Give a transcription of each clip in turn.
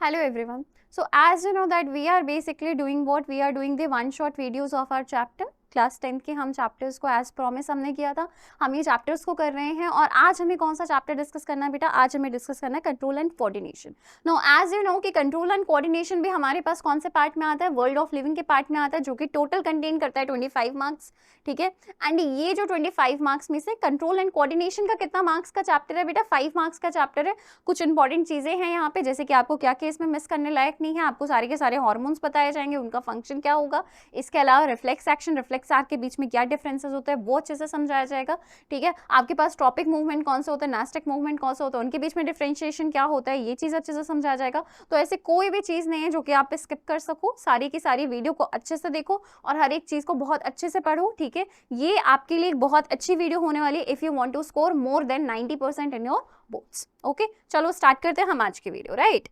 Hello everyone. So as you know that we are basically doing what we are doing the one shot videos of our chapter. Class 10 के हम chapters को as promise हमने किया था, हम ये chapters को कर रहे हैं। और आज हमें कौन सा चैप्टर डिस्कस करना है बेटा? आज हमें डिस्कस करना है control and coordination. No as you know कि कंट्रोल एंड कोऑर्डिनेशन भी हमारे पास कौन से पार्ट में आता है? वर्ल्ड ऑफ लिविंग के पार्ट में आता है, जो कि टोटल कंटेन करता है 25 मार्क्स। ठीक है, एंड ये जो 25 मार्क्स में से कंट्रोल एंड कोऑर्डिनेशन का कितना मार्क्स का चैप्टर है बेटा? 5 मार्क्स का चैप्टर है। कुछ इंपॉर्टेंट चीजें हैं यहाँ पे, जैसे कि आपको क्या केस में मिस करने लायक नहीं है, आपको सारे के सारे हार्मोन्स बताए जाएंगे, उनका फंक्शन क्या होगा। इसके अलावा रिफ्लेक्स एक्शन, रिफ्लेक्स एक्ट के बीच में क्या डिफरेंसेस होते हैं वो अच्छे से समझाया जाएगा। ठीक है, आपके पास ट्रॉपिक मूवमेंट कौन सा होता है, नास्टिक मूवमेंट कौन सा होता है, उनके बीच में डिफरेंशिएशन क्या होता है, ये चीज अच्छे से समझाया जाएगा। तो ऐसे कोई भी चीज नहीं है जो कि आप स्किप कर सको, सारी की सारी वीडियो को अच्छे से देखो और हर एक चीज को बहुत अच्छे से पढ़ो। ठीक है, ये आपके लिए एक बहुत अच्छी वीडियो होने वाली है if you want to score more than 90% in your boards. Okay, चलो स्टार्ट करते हैं हम आज की वीडियो। राइट,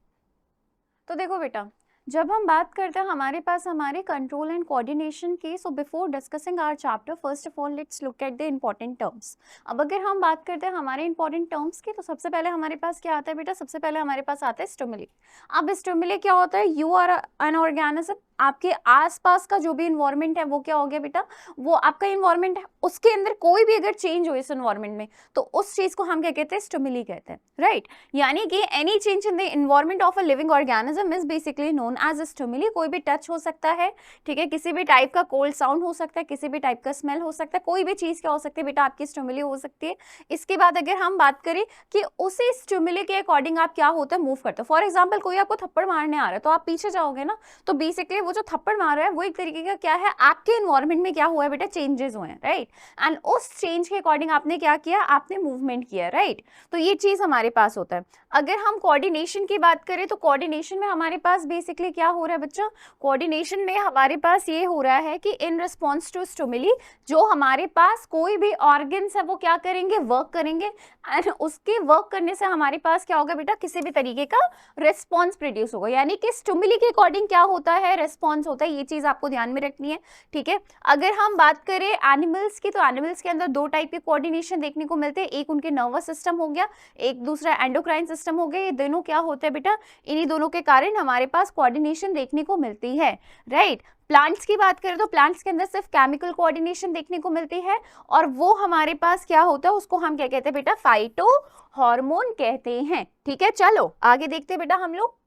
तो देखो बेटा, जब हम बात करते हैं हमारे पास हमारे कंट्रोल एंड कोऑर्डिनेशन की, so before discussing our chapter first of all let's look at the important terms. अब अगर हम बात करते हैं हमारे इंपॉर्टेंट टर्म्स की, तो सबसे पहले हमारे पास क्या आता है बेटा? सबसे पहले हमारे पास आता है स्टिमुली। अब स्टिमुली क्या होता है? यू आर एन ऑर्गेनिज्म, आपके आसपास का जो भी इन्वायरमेंट है वो क्या हो गया बेटा? वो आपका इन्वायरमेंट है, उसके अंदर कोई भी अगर चेंज हो इस इन्वायरमेंट में, तो उस चीज को हम क्या कहते हैं? स्टिमुली कहते हैं। राइट, यानी कि any change in the environment of a living organism is basically known as stimuli. कोई भी टच हो सकता है, ठीक है, किसी भी टाइप का कोल्ड साउंड हो सकता है, किसी भी टाइप का स्मेल हो सकता है, कोई भी चीज क्या हो सकती है बेटा? आपकी स्टिमुली हो सकती है। इसके बाद अगर हम बात करें कि उसी स्टिमुली के अकॉर्डिंग आप क्या होता है? मूव करते हो। फॉर एग्जाम्पल कोई आपको थप्पड़ मारने आ रहा है तो आप पीछे जाओगे ना, तो बेसिकली वो जो थप्पड़ मार रहा है वो एक तरीके का क्या है? आपके इन्वायरमेंट में क्या हुआ है बेटा? चेंजेस हुए हैं। राइट, एंड उस चेंज के अकॉर्डिंग आपने क्या किया? आपने मूवमेंट किया। राइट, तो ये चीज हमारे पास होता है। अगर हम कोऑर्डिनेशन की बात करें तो कोऑर्डिनेशन में हमारे पास बेसिकली क्या हो रहा है बच्चा? कोऑर्डिनेशन में हमारे पास ये हो रहा है कि इन रिस्पॉन्स टू स्टिमुली जो हमारे पास कोई भी ऑर्गन्स है वो क्या करेंगे? वर्क करेंगे, एंड उसके वर्क करने से हमारे पास क्या होगा बेटा? किसी भी तरीके का रिस्पॉन्स प्रोड्यूस होगा। यानी कि स्टिमुली के अकॉर्डिंग क्या होता है? रिस्पॉन्स होता है। ये चीज आपको ध्यान में रखनी है। ठीक है, अगर हम बात करें एनिमल्स की, तो एनिमल्स के अंदर दो टाइप के कोऑर्डिनेशन देखने को मिलते हैं। एक उनके नर्वस सिस्टम हो गया, एक दूसरा एंडोक्राइन सिस्टम हो गया। ये दोनों क्या होते हैं बेटा? इन्हीं दोनों के कारण हमारे पास कोऑर्डिनेशन देखने को मिलती है। राइट, प्लांट्स की बात करें तो प्लांट्स के अंदर सिर्फ केमिकल कोऑर्डिनेशन देखने को मिलती है, और वो हमारे पास क्या होता है? उसको हम क्या कहते हैं बेटा? फाइटो हार्मोन कहते हैं। ठीक है, चलो आगे देखते हैं बेटा हम लोग।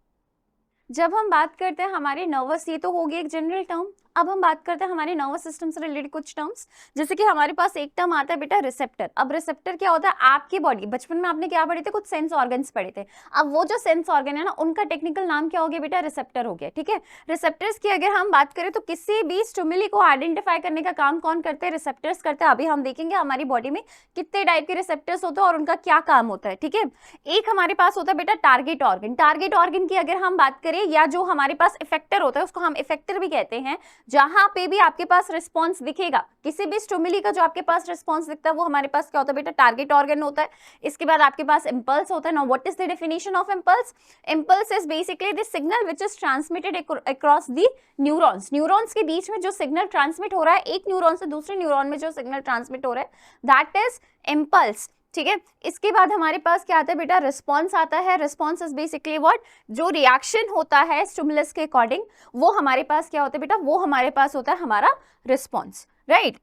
जब हम बात करते हैं हमारे नर्वस, ये तो हो गई एक जनरल टर्म। अब हम बात करते हैं हमारे नर्वस सिस्टम से रिलेटेड कुछ टर्म्स, जैसे कि हमारे पास एक टर्म आता है बेटा रिसेप्टर। अब रिसेप्टर क्या होता है? आपकी बॉडी, बचपन में आपने क्या पढ़े थे? कुछ सेंस ऑर्गन्स पढ़े थे। अब वो जो सेंस ऑर्गन है ना, उनका टेक्निकल नाम क्या हो गया बेटा? रिसेप्टर हो गया। ठीक है, रिसेप्टर्स की अगर हम बात करें तो किसी भी स्टिमुली को आइडेंटिफाई करने का काम कौन करते हैं? रिसेप्टर्स करते हैं। अभी हम देखेंगे हमारी बॉडी में कितने टाइप के रिसेप्टर्स होते हैं और उनका क्या काम होता है। ठीक है, एक हमारे पास होता है बेटा टारगेट ऑर्गन। टारगेट ऑर्गन की अगर हम बात करें, या जो हमारे पास इफेक्टर होता है उसको हम इफेक्टर भी कहते हैं। जहां पे भी आपके पास रिस्पांस दिखेगा, किसी भी स्टिमुली का जो आपके पास रिस्पांस दिखता है वो हमारे पास क्या होता है बेटा? टारगेट ऑर्गन होता है। इसके बाद आपके पास इंपल्स होता है। Now what is the definition of impulse? Impulse is basically the signal which is transmitted across the neurons. Neurons के बीच में जो सिग्नल ट्रांसमिट हो रहा है, एक न्यूरॉन से दूसरे न्यूरॉन में जो सिग्नल ट्रांसमिट हो रहा है, दैट इज इंपल्स। ठीक है, इसके बाद हमारे पास क्या आता है बेटा? रिस्पॉन्स आता है। Response is basically what? जो रिएक्शन होता है स्टिमुलस के अकॉर्डिंग, वो हमारे पास क्या होता है बेटा? वो हमारे पास होता है हमारा रिस्पॉन्स। राइट,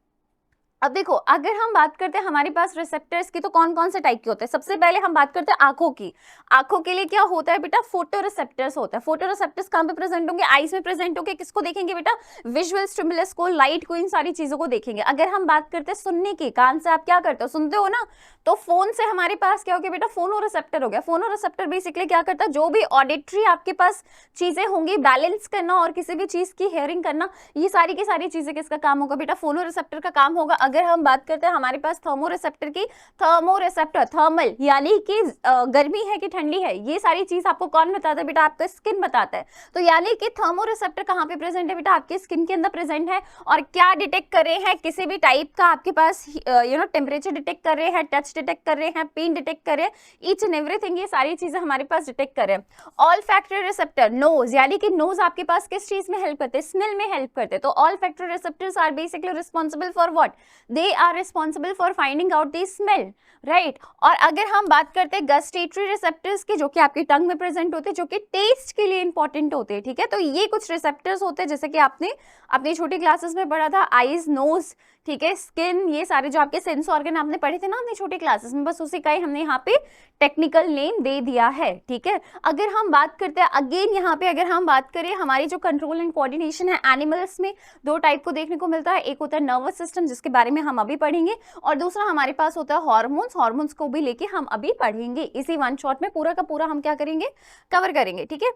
अब देखो, अगर हम बात करते हैं हमारे पास रिसेप्टर्स की, तो कौन कौन से टाइप के होते हैं? सबसे पहले हम बात करते हैं आंखों की। आंखों के लिए क्या होता है बेटा? फोटो रिसेप्टर्स होता है। फोटो रिसेप्टर्स कहां पे प्रेजेंट होंगे? आईज में प्रेजेंट होंगे। किसको देखेंगे बेटा? विजुअल स्टिमुलस को, लाइट को, इन सारी चीजों को देखेंगे। अगर हम बात करते हैं सुनने की, कान से आप क्या करते हो? सुनते हो ना, तो फोन से हमारे पास क्या हो गया बेटा? फोनो रिसेप्टर हो गया। फोनो रिसेप्टर बेसिकली क्या करता है? जो भी ऑडिटरी आपके पास चीजें होंगी, बैलेंस करना और किसी भी चीज की हेयरिंग करना, ये सारी की सारी चीजें किसका काम होगा बेटा? फोनो रिसेप्टर का काम होगा। अगर हम बात करते हैं हमारे पास थर्मो रिसेप्टर की, थर्मो रिसेप्टर, थर्मल यानी कि गर्मी है कि ठंडी है, ये सारी चीज आपको कौन बताता है बेटा? आपका स्किन बताता है। तो यानी कि थर्मो रिसेप्टर कहां पे प्रेजेंट है बेटा? आपके स्किन के अंदर प्रेजेंट है। और क्या डिटेक्ट कर रहे हैं? किसी भी टाइप का आपके पास टेम्परेचर डिटेक्ट कर रहे हैं, टच डिटेक्ट कर रहे हैं, पेन डिटेक्ट कर रहे हैं, ईच एंड एवरीथिंग, ये सारी चीजें हमारे पास डिटेक्ट कर रहे हैं। ऑल फैक्टरी रिसेप्टर, नोज, यानी कि नोज आपके पास किस चीज में हेल्प करते हैं? स्मेल में हेल्प करते हैं। तो olfactory receptors are basically responsible for what? They are responsible for finding out the smell, right. और अगर हम बात करते हैं गस्टेटरी रिसेप्टर्स की, जो कि आपकी टंग में प्रेजेंट होते हैं, जो कि टेस्ट के लिए इंपॉर्टेंट होते हैं, ठीक है। तो ये कुछ रिसेप्टर्स होते हैं, जैसे कि आपने अपनी छोटी क्लासेस में पढ़ा था, आईज, नोज, ठीक है, स्किन, ये सारे जो आपके सेंस ऑर्गन आपने पढ़े थे ना अपनी छोटी क्लासेस में, बस उसी का ही हमने यहाँ पे टेक्निकल नेम दे दिया है, ठीक है। अगर हम बात करते हैं अगेन यहाँ पे, अगर हम बात करें हमारी जो कंट्रोल एंड कोऑर्डिनेशन है, एनिमल्स में दो टाइप को देखने को मिलता है। एक होता है नर्वस सिस्टम, जिसके बारे में हम अभी पढ़ेंगे, और दूसरा हमारे पास होता है हार्मोन्स। हार्मोन्स को भी लेके हम अभी पढ़ेंगे, इसी वन शॉट में पूरा का पूरा हम क्या करेंगे, कवर करेंगे, ठीक है।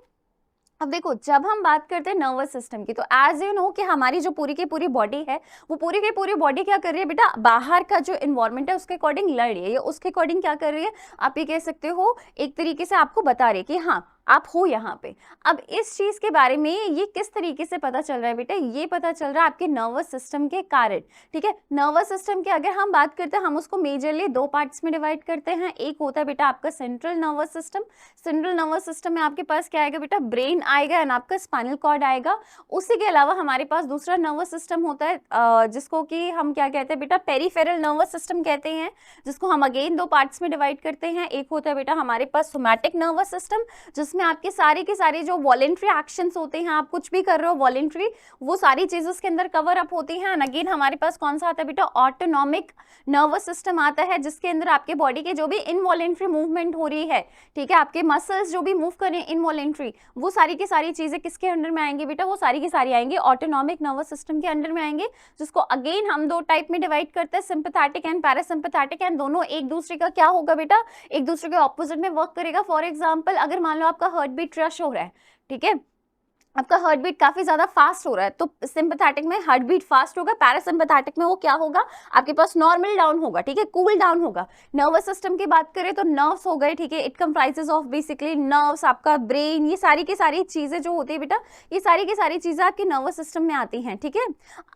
अब देखो, जब हम बात करते हैं नर्वस सिस्टम की, तो एज यू नो कि हमारी जो पूरी की पूरी बॉडी है, वो पूरी की पूरी बॉडी क्या कर रही है बेटा, बाहर का जो इन्वायरमेंट है उसके अकॉर्डिंग लड़ रही है, या उसके अकॉर्डिंग क्या कर रही है, आप ये कह सकते हो एक तरीके से आपको बता रही है कि हाँ आप हो यहाँ पे। अब इस चीज के बारे में ये किस तरीके से पता चल रहा है बेटा, ये पता चल रहा है आपके नर्वस सिस्टम के कारण, ठीक है। नर्वस सिस्टम की अगर हम बात करते हैं, हम उसको मेजरली दो पार्ट्स में डिवाइड करते हैं। एक होता है बेटा आपका central nervous system. Central nervous system में आपके पास क्या आएगा बेटा, ब्रेन आएगा एंड आपका स्पाइनल कॉर्ड आएगा। उसी के अलावा हमारे पास दूसरा नर्वस सिस्टम होता है, जिसको कि हम क्या कहते हैं बेटा, पेरिफेरल नर्वस सिस्टम कहते हैं, जिसको हम अगेन दो पार्ट्स में डिवाइड करते हैं। एक होता है बेटा हमारे पास सोमैटिक नर्वस सिस्टम, जिसमें आपके सारे के सारे जो वॉलेंट्री एक्शंस होते हैं, आप कुछ भी कर रहे हो वॉलेंट्री, वो सारी चीजें उसके अंदर कवर अप होती हैं। अगेन हमारे पास कौन सा आता है बेटा, ऑटोनॉमिक नर्वस सिस्टम आता है, जिसके अंदर आपके बॉडी के जो भी इनवॉलेंट्री मूवमेंट हो रही है, ठीक है, आपके मसल्स जो भी मूव कर रहे हैं इनवॉलेंट्री, वो सारी की सारी चीजें किसके अंडर में आएंगी बेटा, वो सारी की सारी आएंगी ऑटोनॉमिक नर्वस सिस्टम के अंडर में आएंगे, जिसको अगेन हम दो टाइप में डिवाइड करते हैं, सिंपैथेटिक एंड पैरासिम्पैथेटिक। एंड दोनों एक दूसरे का क्या होगा बेटा, एक दूसरे के ऑपोजिट में वर्क करेगा। फॉर एग्जाम्पल, अगर मान लो आपका हार्ट बीट रश हो रहा है, ठीक है, आपका हार्ट बीट काफी ज्यादा फास्ट हो रहा है, तो सिंपैथेटिक में हार्ट बीट फास्ट होगा, पैरासिम्पैथेटिक में वो क्या होगा, आपके पास नॉर्मल डाउन होगा, ठीक है, कूल डाउन होगा। नर्वस सिस्टम की बात करें तो नर्व्स हो गए, ठीक है, it comprises of basically nerves, आपका ब्रेन, ये सारी की सारी चीजें जो होती है बेटा, ये सारी की सारी चीजें आपके नर्वस सिस्टम में आती हैं, ठीक है।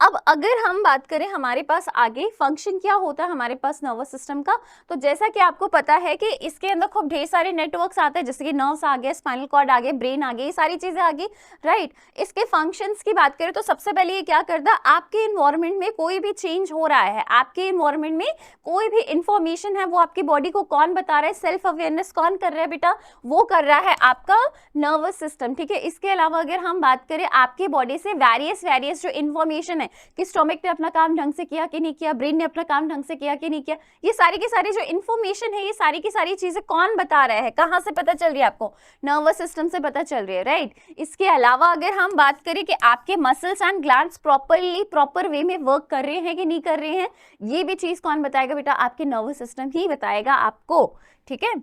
अब अगर हम बात करें हमारे पास आगे फंक्शन क्या होता है हमारे पास नर्वस सिस्टम का, तो जैसा कि आपको पता है कि इसके अंदर खूब ढेर सारे नेटवर्क्स आते हैं, जैसे कि नर्व्स आ गए, स्पाइनल कॉर्ड आ गए, ब्रेन आ गए, ये सारी चीजें आ गई, राइट। इसके फंक्शंस की बात करें तो सबसे पहले ये क्या करता है, आपके इन्वायरमेंट में कोई भी चेंज हो रहा है, आपके इन्वायरमेंट में कोई भी इंफॉर्मेशन है, वो आपकी बॉडी को कौन बता रहा है, सेल्फ अवेयरनेस कौन कर रहा है बेटा, वो कर रहा है आपका नर्वस सिस्टम, ठीक है। इसके अलावा अगर हम बात करें आपके बॉडी से वेरियस जो इंफॉर्मेशन है कि स्टोमक ने अपना काम ढंग से किया कि नहीं किया, ब्रेन ने अपना काम ढंग से किया कि नहीं किया, ये सारी की सारी जो इंफॉर्मेशन है, ये सारी की सारी चीजें कौन बता रहा है, कहाँ से पता चल रही है आपको, नर्वस सिस्टम से पता चल रही है, राइट। इसके अलावा अगर हम बात करें कि आपके muscles and glands proper way में वर्क कर रहे हैं कि नहीं कर रहे हैं, ये भी चीज कौन बताएगा बेटा, आपके नर्वस सिस्टम ही बताएगा आपको, ठीक है।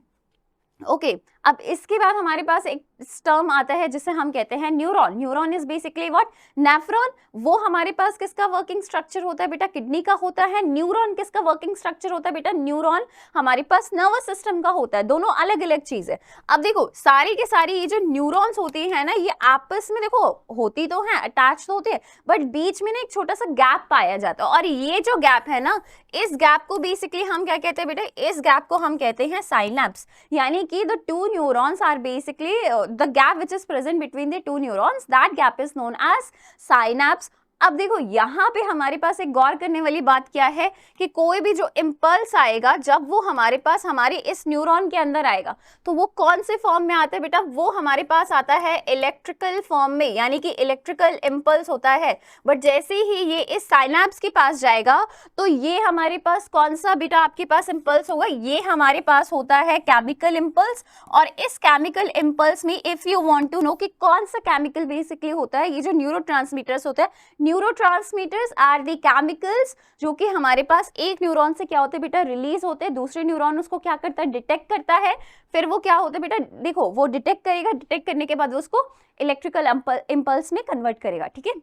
ओके, अब इसके बाद हमारे पास एक टर्म आता है जिसे हम कहते हैं neuron. Neuron is basically what, nephron, वो हमारे पास किसका वर्किंग स्ट्रक्चर होता है बेटा, किडनी का होता है। न्यूरॉन किसका वर्किंग स्ट्रक्चर होता है बेटा, न्यूरॉन हमारे पास नर्वस सिस्टम का होता है, दोनों अलग अलग चीज है। अब देखो सारी के सारी ये जो न्यूरॉन्स होती है ना, ये आपस में देखो होती तो है, अटैच तो होते हैं, बट बीच में ना एक छोटा सा गैप पाया जाता है, और ये जो गैप है ना, इस गैप को बेसिकली हम क्या कहते हैं बेटा, इस गैप को हम कहते हैं साइनैप्स, यानी कि the two neurons are basically the gap which is present between the two neurons, that gap is known as synapse। अब देखो यहाँ पे हमारे पास एक गौर करने वाली बात क्या है कि कोई भी जो इम्पल्स आएगा, जब वो हमारे पास हमारे इस न्यूरॉन के अंदर आएगा, तो वो कौन से फॉर्म में आता है बेटा, वो हमारे पास आता है इलेक्ट्रिकल फॉर्म में, यानी कि इलेक्ट्रिकल इम्पल्स होता है। बट जैसे ही ये इस साइनैप्स के पास जाएगा, तो ये हमारे पास कौन सा बेटा आपके पास इम्पल्स होगा, ये हमारे पास होता है केमिकल इम्पल्स। और इस केमिकल इम्पल्स में if you want to know कि कौन सा केमिकल बेसिकली होता है, ये जो न्यूरोट्रांसमीटर्स होते हैं, न्यूरोट्रांसमीटर्स आर द केमिकल्स जो कि हमारे पास एक न्यूरॉन से क्या होते हैं बेटा, रिलीज होते हैं, दूसरे न्यूरॉन उसको क्या करता है, डिटेक्ट करता है, फिर वो क्या होता है बेटा, देखो वो डिटेक्ट करेगा, डिटेक्ट करने के बाद वो उसको इलेक्ट्रिकल इम्पल्स में कन्वर्ट करेगा, ठीक है।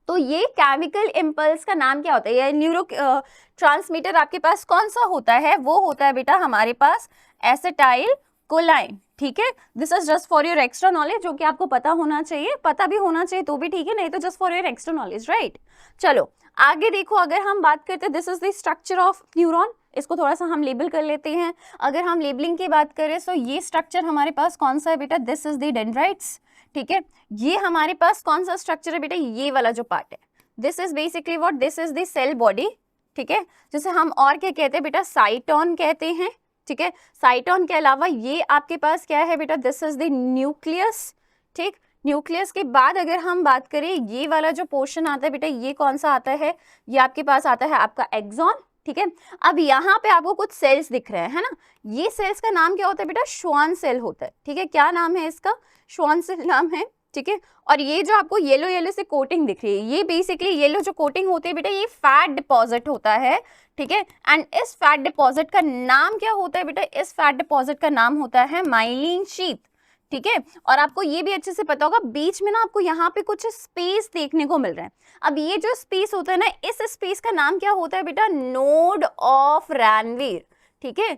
तो ये केमिकल इम्पल्स का नाम क्या होता है, ये न्यूरो ट्रांसमीटर आपके पास कौन सा होता है, वो होता है बेटा हमारे पास एसिटाइल कोलाइन, ठीक है। This is just for your extra knowledge, जो कि आपको पता होना चाहिए, पता भी होना चाहिए तो भी ठीक है, नहीं तो just for your extra knowledge, right. चलो आगे देखो, अगर हम बात करते हैं this is the structure of neuron, इसको थोड़ा सा हम लेबल कर लेते हैं। अगर हम लेबलिंग की बात करें तो ये स्ट्रक्चर हमारे पास कौन सा है बेटा, दिस इज द डेंड्राइट्स, ठीक है। ये हमारे पास कौन सा स्ट्रक्चर है बेटा, ये वाला जो पार्ट है, this is basically what, this is the cell body, ठीक है, जैसे हम और क्या कहते हैं बेटा, साइटोन कहते हैं, ठीक है। साइटोन के अलावा ये आपके पास क्या है बेटा, दिस इज द न्यूक्लियस, ठीक। न्यूक्लियस के बाद अगर हम बात करें, ये वाला जो पोर्शन आता है बेटा, ये कौन सा आता है, ये आपके पास आता है आपका एक्सॉन, ठीक है। अब यहाँ पे आपको कुछ सेल्स दिख रहे हैं, है ना, ये सेल्स का नाम क्या होता है बेटा, श्वान सेल होता है, ठीक है। क्या नाम है इसका, श्वान सेल नाम है, ठीक है। और ये जो आपको येलो येलो से कोटिंग दिख रही है, ये बेसिकली येलो जो कोटिंग होती है बेटा, ये फैट डिपॉजिट होता है, ठीक है। एंड इस फैट डिपॉजिट का नाम क्या होता है बेटा, इस फैट डिपॉजिट का नाम होता है माइलिन शीथ, ठीक है। और आपको ये भी अच्छे से पता होगा, बीच में ना आपको यहाँ पे कुछ स्पेस देखने को मिल रहा है। अब ये जो स्पेस होता है ना, इस स्पेस का नाम क्या होता है बेटा, नोड ऑफ रैनवीर, ठीक है।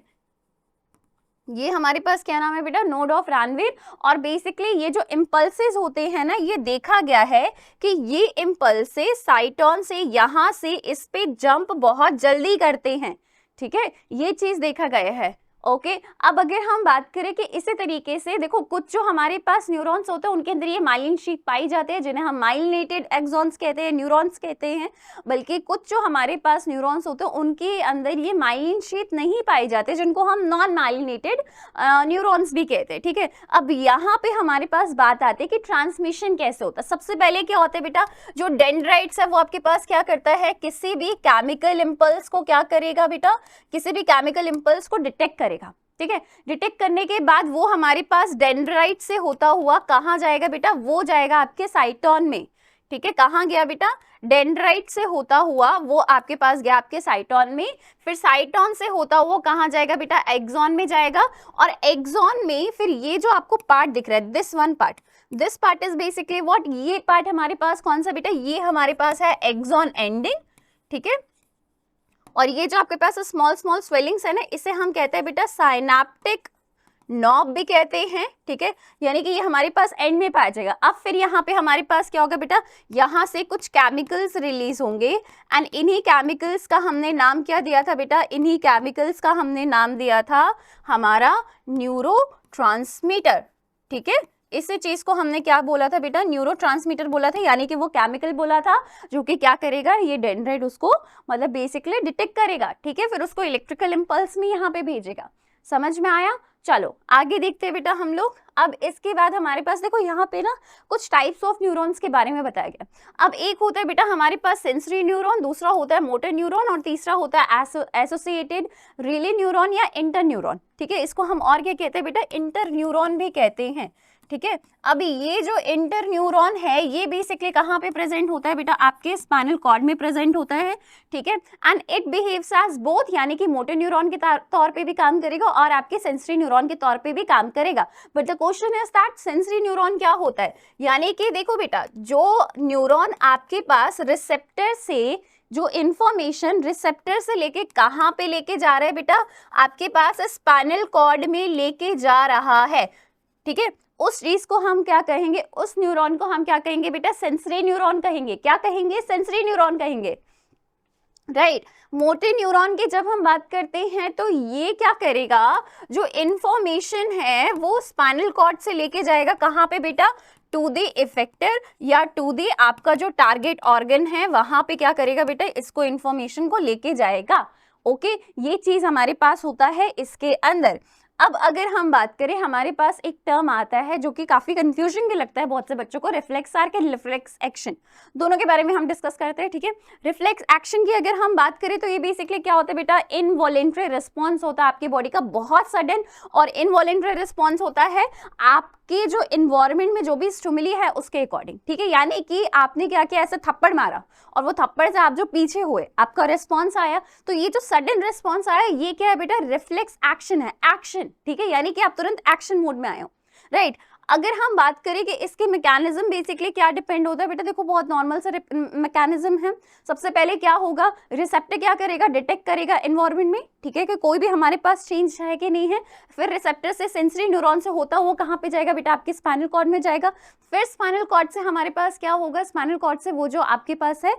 ये हमारे पास क्या नाम है बेटा, नोड ऑफ रैनवीर। और बेसिकली ये जो इम्पल्सेस होते हैं ना, ये देखा गया है कि ये इम्पल्सेस साइटोन से यहाँ से इस पे जंप बहुत जल्दी करते हैं, ठीक है, ये चीज देखा गया है। ओके अब अगर हम बात करें कि इसी तरीके से देखो, कुछ जो हमारे पास न्यूरॉन्स होते हैं उनके अंदर ये माइलिन शीथ पाई जाते हैं, जिन्हें हम माइलिनेटेड एक्सॉन्स कहते हैं, न्यूरॉन्स कहते हैं। बल्कि कुछ जो हमारे पास न्यूरॉन्स होते हैं उनके अंदर ये माइलिन शीथ नहीं पाई जाते, जिनको हम नॉन माइलिनेटेड न्यूरॉन्स भी कहते हैं, ठीक है। अब यहाँ पे हमारे पास बात आती है कि ट्रांसमिशन कैसे होता है। सबसे पहले क्या होता है बेटा, जो डेंड्राइट्स है वो आपके पास क्या करता है, किसी भी केमिकल इंपल्स को क्या करेगा बेटा, किसी भी केमिकल इंपल्स को डिटेक्ट करेगा, ठीक है। डिटेक्ट करने के बाद वो हमारे पास डेंड्राइट से होता हुआ कहाँ जाएगा बेटा, वो जाएगा आपके साइटोन में, ठीक है। कहाँ गया बेटा, डेंड्राइट से होता हुआ वो आपके पास गया आपके साइटोन में। फिर साइटोन से होता हुआ कहाँ जाएगा बेटा, एक्सॉन में जाएगा। और एक्सॉन में फिर ये जो आपको पार्ट दिख रहा है, this one part, this part is basically what, ये पार्ट हमारे पास कौन सा बेटा, ये हमारे पास है एक्सॉन एंडिंग, ठीक है। और ये जो आपके पास स्मॉल स्मॉल स्वेलिंग्स है ना, इसे हम कहते हैं बेटा साइनेप्टिक नॉब भी कहते हैं, ठीक है। यानी कि ये हमारे पास एंड में पाया जाएगा। अब फिर यहाँ पे हमारे पास क्या होगा बेटा, यहाँ से कुछ केमिकल्स रिलीज होंगे एंड इन्हीं केमिकल्स का हमने नाम क्या दिया था बेटा, इन्हीं केमिकल्स का हमने नाम दिया था हमारा न्यूरोट्रांसमीटर, ठीक है। इसी चीज को हमने क्या बोला था बेटा, न्यूरोट्रांसमीटर बोला था, यानी कि वो केमिकल बोला था जो कि क्या करेगा, ये डेंड्राइट उसको मतलब बेसिकली डिटेक्ट करेगा, ठीक है। फिर उसको इलेक्ट्रिकल इंपल्स में यहाँ पे भेजेगा। समझ में आया, चलो आगे देखते हैं बेटा हम लोग। अब इसके बाद हमारे पास देखो यहाँ पे ना कुछ टाइप्स ऑफ न्यूरॉन्स के बारे में बताया गया। अब एक होता है बेटा हमारे पास सेंसरी न्यूरॉन, दूसरा होता है मोटर न्यूरॉन और तीसरा होता है एसोसिएटेड रिले न्यूरॉन या इंटर न्यूरॉन, ठीक है। इसको हम और क्या कहते हैं बेटा, इंटर न्यूरॉन भी कहते हैं, ठीक है। अभी ये जो इंटर न्यूरॉन है ये बेसिकली कहाँ पे प्रेजेंट होता है बेटा, आपके स्पाइनल कॉर्ड में प्रेजेंट होता है, ठीक है। And it behaves as both, यानी कि मोटर न्यूरॉन के तौर पे भी काम करेगा और आपके सेंसरी न्यूरॉन के तौर पे भी काम करेगा। But the question is that sensory neuron क्या होता है, यानी कि देखो बेटा, जो न्यूरॉन आपके पास रिसेप्टर से जो इंफॉर्मेशन रिसेप्टर से लेके कहाँ पे लेके जा रहा है बेटा, आपके पास स्पाइनल कॉर्ड में लेके जा रहा है, ठीक है। उस चीज को हम क्या कहेंगे, उस न्यूरॉन को हम क्या कहेंगे बेटा, सेंसरी न्यूरॉन कहेंगे। क्या कहेंगे, सेंसरी न्यूरॉन कहेंगे, राइट। मोटर न्यूरॉन की जब हम बात करते हैं तो ये क्या करेगा, जो इंफॉर्मेशन है वो स्पाइनल कॉर्ड से लेके जाएगा कहाँ पे बेटा, टू द इफेक्टर या टू द आपका जो टारगेट ऑर्गन है वहां पे क्या करेगा बेटा, इसको इंफॉर्मेशन को लेके जाएगा। ओके ये चीज हमारे पास होता है इसके अंदर। अब अगर हम बात करें, हमारे पास एक टर्म आता है जो कि काफी कंफ्यूजन भी लगता है बहुत से बच्चों को, reflex arc and reflex action, दोनों के बारे में हम डिस्कस करते हैं, ठीक है। रिफ्लेक्स एक्शन की अगर हम बात करें तो ये बेसिकली क्या होता है बेटा, इनवॉलेंट्री रिस्पॉन्स होता है आपकी बॉडी का, बहुत सडन और इनवॉलेंट्री रिस्पॉन्स होता है आपके जो इन्वायरमेंट में जो भी स्टिमुली है उसके अकॉर्डिंग, ठीक है। यानी कि आपने क्या किया, ऐसे थप्पड़ मारा और वो थप्पड़ से आप जो पीछे हुए, आपका रिस्पॉन्स आया, तो ये जो सडन रिस्पॉन्स आया ये क्या है बेटा, रिफ्लेक्स एक्शन है, एक्शन, ठीक है। यानी कि आप तुरंत एक्शन मोड में आए हो, राइट। अगर हम बात करें कि इसके मैकेनिज्म बेसिकली क्या डिपेंड होता है बेटा, देखो बहुत नॉर्मल सा मैकेनिज्म है। सबसे पहले क्या होगा, रिसेप्टर क्या करेगा, डिटेक्ट करेगा एनवायरनमेंट में, ठीक है, कि कोई भी हमारे पास चेंज है कि नहीं है। फिर रिसेप्टर से सेंसरी न्यूरॉन से होता हुआ कहाँ पे जाएगा बेटा, आपके स्पाइनल कॉर्ड में जाएगा। फिर स्पाइनल कॉर्ड से हमारे पास क्या होगा, स्पाइनल कॉर्ड से वो जो आपके पास है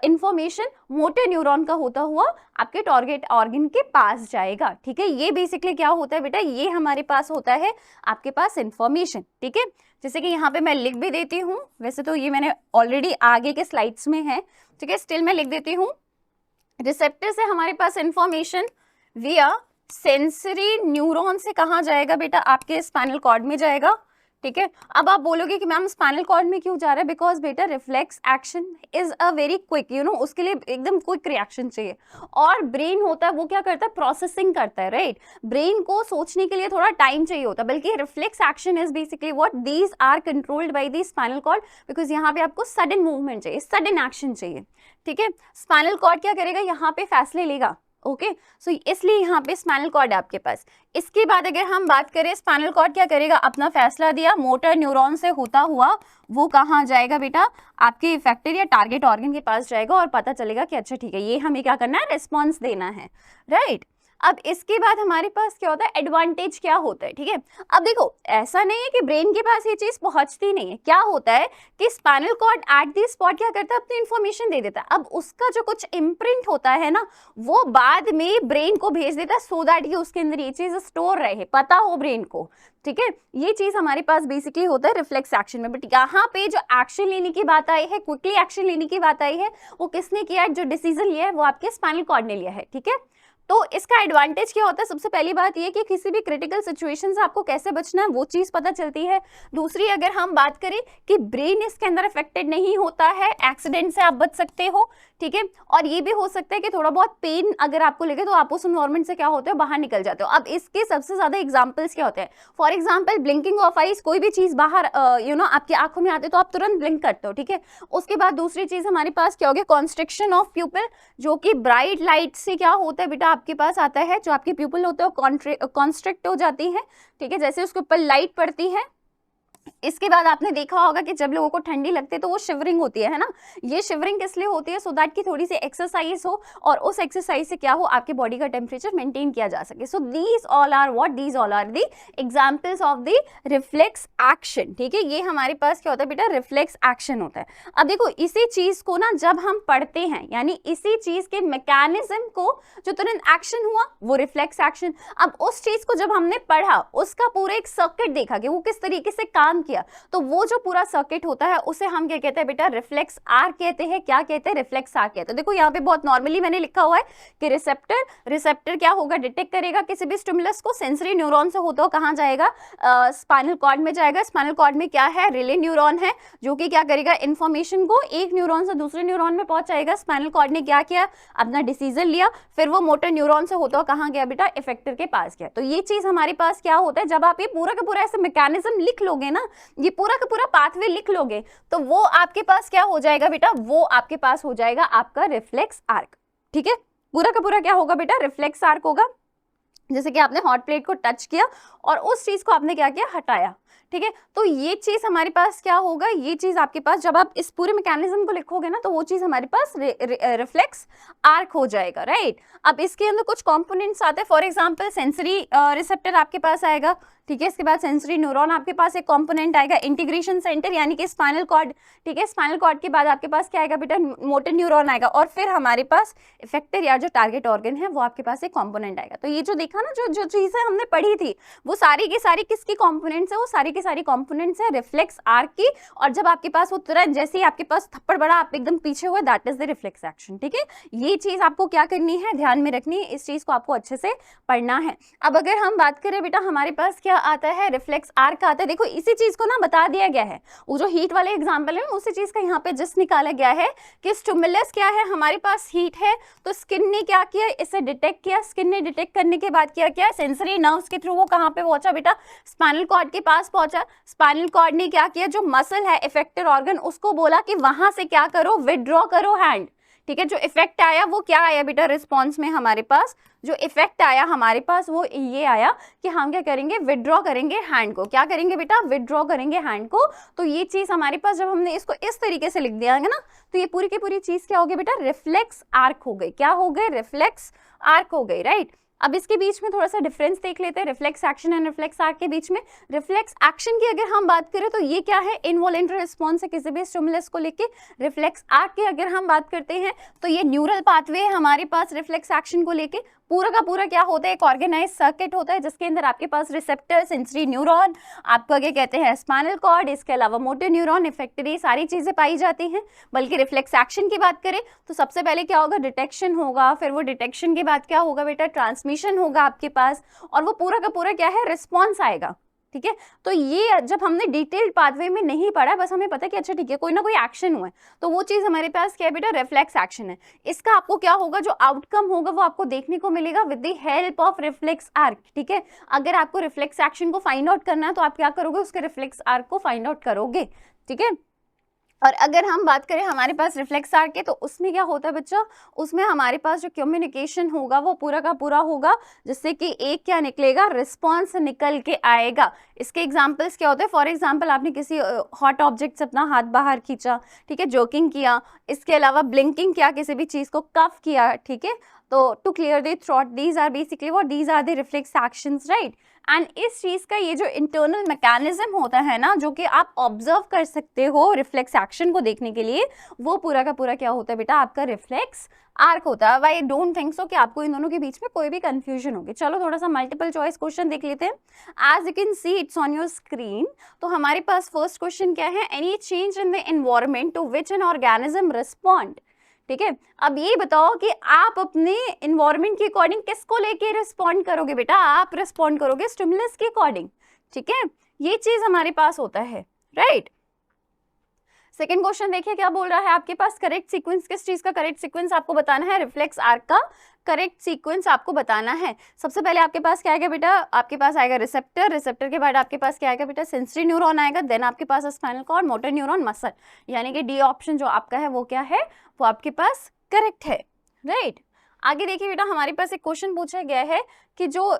इंफॉर्मेशन मोटर न्यूरॉन का होता हुआ आपके टारगेट ऑर्गन के पास जाएगा, ठीक है। ये बेसिकली क्या होता है बेटा, ये हमारे पास होता है आपके पास इंफॉर्मेशन, ठीक है। जैसे कि यहाँ पे मैं लिख भी देती हूँ, वैसे तो ये मैंने ऑलरेडी आगे के स्लाइड्स में है, ठीक है, स्टिल मैं लिख देती हूँ। रिसेप्टर से हमारे पास इंफॉर्मेशन विया सेंसरी न्यूरॉन से कहाँ जाएगा बेटा, आपके स्पाइनल कॉर्ड में जाएगा, ठीक है। अब आप बोलोगे कि मैम स्पाइनल कॉर्ड में क्यों जा रहा है, बिकॉज बेटा reflex action is a very quick, you know, उसके लिए एकदम क्विक रिएक्शन चाहिए। और ब्रेन होता है वो क्या करता है, प्रोसेसिंग करता है, राइट। ब्रेन को सोचने के लिए थोड़ा टाइम चाहिए होता है, बल्कि reflex action is basically what, these are controlled by the spinal cord, because यहाँ पे आपको सडन मूवमेंट चाहिए, सडन एक्शन चाहिए, ठीक है। स्पाइनल कॉर्ड क्या करेगा, यहाँ पे फैसले लेगा, ओके सो इसलिए यहाँ पे स्पाइनल कॉर्ड है आपके पास। इसके बाद अगर हम बात करें स्पाइनल कॉर्ड क्या करेगा, अपना फैसला दिया, मोटर न्यूरॉन से होता हुआ वो कहाँ जाएगा बेटा, आपके इफेक्टर या टारगेट ऑर्गन के पास जाएगा और पता चलेगा कि अच्छा ठीक है ये हमें क्या करना है, रिस्पॉन्स देना है, राइट। अब इसके बाद हमारे पास क्या होता है, एडवांटेज क्या होता है, ठीक है। अब देखो ऐसा नहीं है कि ब्रेन के पास ये चीज पहुंचती नहीं है, क्या होता है कि spinal cord at the spot क्या करता है, अपनी इंफॉर्मेशन दे देता है। अब उसका जो कुछ इम्प्रिंट होता है ना, वो बाद में ब्रेन को भेज देता है, सो दैट कि उसके अंदर ये चीज स्टोर रहे, पता हो ब्रेन को, ठीक है। ये चीज हमारे पास बेसिकली होता है रिफ्लेक्स एक्शन में। बट यहाँ पे जो एक्शन लेने की बात आई है, क्विकली एक्शन लेने की बात आई है, वो किसने किया है, जो डिसीजन लिया है वो आपके स्पाइनल कॉर्ड ने लिया है, ठीक है। तो इसका एडवांटेज क्या होता है, सबसे पहली बात ये कि किसी भी क्रिटिकल सिचुएशन से आपको कैसे बचना है वो चीज पता चलती है। दूसरी अगर हम बात करें कि ब्रेन इसके अंदर अफेक्टेड नहीं होता है, एक्सीडेंट से आप बच सकते हो, ठीक है। और ये भी हो सकता है कि थोड़ा बहुत पेन अगर आपको लगे तो आप उस एनवायरमेंट से क्या होते हो, बाहर निकल जाते हो। अब इसके सबसे ज्यादा एग्जांपल्स क्या होते हैं, for example blinking of eyes, कोई भी चीज बाहर यू नो आपकी आंखों में आती है तो आप तुरंत ब्लिंक करते हो, ठीक है। उसके बाद दूसरी चीज हमारे पास क्या हो गया, कॉन्स्ट्रिक्शन ऑफ प्यूपिल, जो कि ब्राइट लाइट से क्या होता है बेटा, आपके पास आता है, जो आपकी प्यूपिल होते हैं कॉन्स्ट्रिक्ट हो जाती है, ठीक है, जैसे उसके ऊपर लाइट पड़ती है। इसके बाद आपने देखा होगा कि जब लोगों को ठंडी लगती है तो वो शिवरिंग होती है ना, ये शिवरिंग किस लिए होती है, सो दैट की थोड़ी सी एक्सरसाइज हो और उस एक्सरसाइज से क्या हो, आपके बॉडी का टेम्परेचर मेंटेन किया जा सके। So these all are what, these all are the examples of the reflex action, ठीक है। ये हमारे पास क्या होता है बेटा, रिफ्लेक्स एक्शन होता है। अब देखो इसी चीज को ना जब हम पढ़ते हैं, यानी इसी चीज के मैकेनिज्म को जो तुरंत एक्शन हुआ वो रिफ्लेक्स एक्शन। अब उस चीज को जब हमने पढ़ा, उसका पूरा एक सर्किट देखा कि वो किस तरीके से काम किया, तो वो जो पूरा सर्किट होता है उसे हम क्या कहते हैं बेटा, रिफ्लेक्स आर्क कहते हैं। क्या कहते हैं, रिफ्लेक्स आर्क कहते हैं। देखो यहाँ पे बहुत नॉर्मली मैंने लिखा हुआ है कि रिसेप्टर क्या होगा, डिटेक्ट करेगा किसी भी स्टिमुलस को, सेंसरी न्यूरॉन से होता हो कहाँ जाएगा, स्पाइनल कॉर्ड में जाएगा। स्पाइनल कॉर्ड में क्या है, रिले न्यूरॉन है, जो कि क्या करेगा, इंफॉर्मेशन को एक न्यूरॉन से दूसरे न्यूरॉन में पहुंचाएगा। स्पाइनल कॉर्ड ने क्या किया, अपना डिसीजन लिया, फिर वो मोटर न्यूरॉन से होता हो कहाँ गया बेटा, इफेक्टर के पास गया। तो ये चीज हमारे पास क्या होता है, जब आप ये पूरा का पूरा ऐसे मैकेनिज्म लिख लोगे ना, ये पूरा का पूरा पाथवे लिख लोगे, तो वो आपके पास क्या हो जाएगा बेटा, वो आपके पास हो जाएगा आपका रिफ्लेक्स आर्क, ठीक है। पूरा का पूरा क्या होगा बेटा, रिफ्लेक्स आर्क होगा। जैसे कि आपने हॉट प्लेट को टच किया और उस चीज को आपने क्या किया, हटाया, ठीक है। तो ये चीज हमारे पास क्या होगा, ये चीज आपके पास जब आप इस पूरे मैकेनिज्म को लिखोगे ना, तो वो चीज हमारे पास रिफ्लेक्स आर्क हो जाएगा, राइट। अब इसके अंदर कुछ कंपोनेंट्स आते हैं, फॉर एग्जांपल सेंसरी रिसेप्टर आपके पास आएगा, ठीक है। इसके बाद सेंसरी न्यूरॉन आपके पास एक कंपोनेंट आएगा, इंटीग्रेशन सेंटर यानी कि स्पाइनल कॉर्ड, ठीक है। स्पाइनल कॉर्ड के बाद आपके पास क्या आएगा बेटा, मोटर न्यूरॉन आएगा, और फिर हमारे पास इफेक्टर या जो टारगेट ऑर्गन है वो आपके पास एक कंपोनेंट आएगा। तो ये जो देखा ना, जो चीजें हमने पढ़ी थी वो सारी की सारी किसकी कंपोनेंट्स है, वो सारी की सारी कंपोनेंट्स है रिफ्लेक्स आर्क की। और जब आपके पास वो तुरंत जैसे ही आपके पास थप्पड़ बड़ा, आप एकदम पीछे हुए, that is the reflex action, ठीक है। ये चीज आपको क्या करनी है, ध्यान में रखनी है, इस चीज को आपको अच्छे से पढ़ना है। अब अगर हम बात करें बेटा, हमारे पास क्या आता है, रिफ्लेक्स आर्क आता है। देखो इसी चीज को ना बता दिया गया है, वो जो हीट वाले एग्जांपल है उसी चीज का यहाँ पे जस्ट निकाला गया है कि स्टिमुलस क्या है, हमारे पास हीट है, तो स्किन ने क्या किया, इसे डिटेक्ट किया। स्किन ने डिटेक्ट करने के बाद क्या सेंसरी नर्व्स के थ्रू वो कहाँ पे पहुंचा बेटा, स्पाइनल कॉर्ड के पास पहुंचा। स्पाइनल कॉर्ड ने क्या किया, जो मसल है इफेक्टर ऑर्गन, उसको बोला कि वहां से क्या करो, विदड्रॉ करो हैंड, ठीक है। जो इफेक्ट आया वो क्या आया बेटा, रिस्पॉन्स में हमारे पास जो इफेक्ट आया हमारे पास वो ये आया कि हम क्या करेंगे, विदड्रॉ करेंगे हैंड को। क्या करेंगे बेटा, विदड्रॉ करेंगे हैंड को। तो ये चीज हमारे पास जब हमने इसको इस तरीके से लिख दिया है ना, तो ये पूरी की पूरी चीज क्या हो गई बेटा, रिफ्लेक्स आर्क हो गई। क्या हो गए, रिफ्लेक्स आर्क हो गई, राइट। अब इसके बीच में थोड़ा सा डिफरेंस देख लेते हैं, reflex action and reflex arc के बीच में। रिफ्लेक्स एक्शन की अगर हम बात करें तो ये क्या है, इनवॉलेंटरी रिस्पॉन्स है किसी भी स्टिमुलस को लेके। रिफ्लेक्स आर्क की अगर हम बात करते हैं तो ये न्यूरल पाथवे है हमारे पास रिफ्लेक्स एक्शन को लेके। पूरा का पूरा क्या होता है, एक ऑर्गेनाइज सर्किट होता है जिसके अंदर आपके पास रिसेप्टर, सेंसरी न्यूरॉन, आपका क्या कहते हैं स्पाइनल कॉर्ड, इसके अलावा मोटर न्यूरॉन, इफेक्टरी, सारी चीजें पाई जाती हैं। बल्कि रिफ्लेक्स एक्शन की बात करें तो सबसे पहले क्या होगा, डिटेक्शन होगा, फिर वो डिटेक्शन के बाद क्या होगा बेटा, ट्रांसमिशन होगा आपके पास, और वो पूरा का पूरा क्या है, रिस्पॉन्स आएगा। ठीक है, तो ये जब हमने डिटेल्ड पाथवे में नहीं पढ़ा, बस हमें पता है कि अच्छा ठीक है कोई ना कोई एक्शन हुआ है, तो वो चीज हमारे पास क्या है बेटा, रिफ्लेक्स एक्शन है। इसका आपको क्या होगा, जो आउटकम होगा वो आपको देखने को मिलेगा with the help of reflex arc. ठीक है, अगर आपको रिफ्लेक्स एक्शन को फाइंड आउट करना है तो आप क्या करोगे, उसके रिफ्लेक्स आर्क को फाइंड आउट करोगे। ठीक है, और अगर हम बात करें हमारे पास रिफ्लेक्स आर्क के, तो उसमें क्या होता है बच्चा, उसमें हमारे पास जो कम्युनिकेशन होगा वो पूरा का पूरा होगा, जिससे कि एक क्या निकलेगा, रिस्पॉन्स निकल के आएगा। इसके एग्जांपल्स क्या होते हैं, फॉर एग्जांपल आपने किसी हॉट ऑब्जेक्ट से अपना हाथ बाहर खींचा, ठीक है, जोकिंग किया, इसके अलावा ब्लिंकिंग किया, किसी भी चीज को कफ किया, ठीक है, तो to clear the throat, these are basically what, these are the reflex actions, right. And इस चीज का ये जो इंटरनल मैकेनिज्म होता है ना, जो कि आप ऑब्जर्व कर सकते हो रिफ्लेक्स एक्शन को देखने के लिए, वो पूरा का पूरा क्या होता है बेटा, आपका रिफ्लेक्स आर्क होता है। आई डोंट थिंक सो कि आपको इन दोनों के बीच में कोई भी कंफ्यूजन होगी। चलो थोड़ा सा मल्टीपल चॉइस क्वेश्चन देख लेते हैं। As you can see it's on your screen, तो हमारे पास फर्स्ट क्वेश्चन क्या है, any change in the environment to which an organism respond. ठीक है, अब ये बताओ कि आप अपने इन्वायरमेंट के अकॉर्डिंग किसको लेके रिस्पॉन्ड करोगे बेटा, आप रिस्पॉन्ड करोगे स्टिमुलस के अकॉर्डिंग। ठीक है, ये चीज हमारे पास होता है, राइट। सेकेंड क्वेश्चन देखिए क्या बोल रहा है आपके पास, करेक्ट सीक्वेंस, किस चीज का करेक्ट सीक्वेंस आपको बताना है, रिफ्लेक्स आर्क का करेक्ट सीक्वेंस आपको बताना है। सबसे पहले आपके पास क्या आएगा बेटा, आपके पास आएगा रिसेप्टर, रिसेप्टर के बाद आपके पास क्या आएगा बेटा, सेंसरी न्यूरॉन आएगा, देन आपके पास spinal cord, motor neuron, muscle, यानी कि डी ऑप्शन जो आपका है वो क्या है, वो आपके पास करेक्ट है, राइट। आगे देखिए बेटा, हमारे पास एक क्वेश्चन पूछा गया है कि जो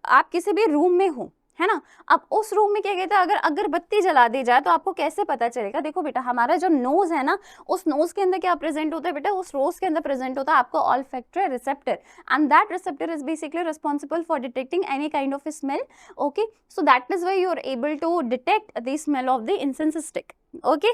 आप किसी भी रूम में हो, है ना, अब उस रूम में क्या कहते हैं, अगर अगरबत्ती जला दी जाए तो आपको कैसे पता चलेगा। देखो बेटा, हमारा जो नोज है ना, उस नोज के अंदर क्या प्रेजेंट होता है बेटा, उस रोज के अंदर प्रेजेंट होता है आपको olfactory receptor, and that receptor is basically responsible for detecting any kind of smell. Okay, so that is why you are able to detect the smell of the incense stick. Okay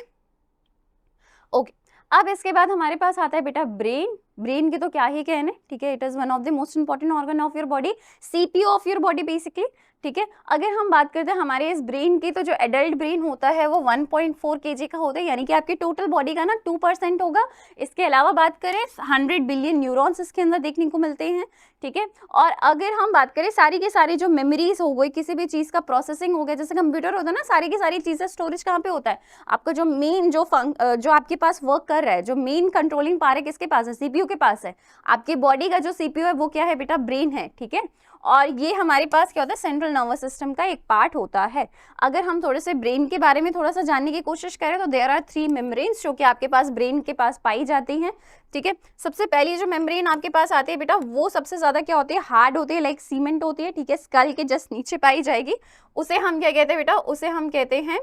okay, अब इसके बाद हमारे पास आता है बेटा brain. Brain के तो क्या ही कहने, ठीक है, it is one of the most important organ of your body, CPU of your body basically. ठीक है, अगर हम बात करते हैं हमारे इस ब्रेन की, तो जो एडल्ट ब्रेन होता है वो 1.4 kg का होता है, यानी कि आपकी टोटल बॉडी का ना 2% होगा। इसके अलावा बात करें 100 बिलियन न्यूरॉन्स इसके अंदर देखने को मिलते हैं। ठीक है, और अगर हम बात करें सारी की सारी जो मेमोरीज हो गई, किसी भी चीज का प्रोसेसिंग हो गया, जैसे कंप्यूटर होता है ना, सारी की सारी चीजें स्टोरेज कहाँ पे होता है, आपका जो मेन जो आपके पास वर्क कर रहा है, जो मेन कंट्रोलिंग पावर है किसके पास है, सीपीयू के पास है। आपकी बॉडी का जो सीपीयू है वो क्या है बेटा, ब्रेन है। ठीक है, और ये हमारे पास क्या होता है, सेंट्रल नर्वस सिस्टम का एक पार्ट होता है। अगर हम थोड़े से ब्रेन के बारे में थोड़ा सा जानने की कोशिश करें तो देयर आर 3 मेम्ब्रेन्स जो कि आपके पास ब्रेन के पास पाई जाती हैं। ठीक है, सबसे पहली जो मेम्ब्रेन आपके पास आती है बेटा, वो सबसे ज्यादा क्या होती है, हार्ड होती है, लाइक सीमेंट होती है। ठीक है, स्कल के जस्ट नीचे पाई जाएगी। उसे हम क्या कहते हैं बेटा, उसे हम कहते हैं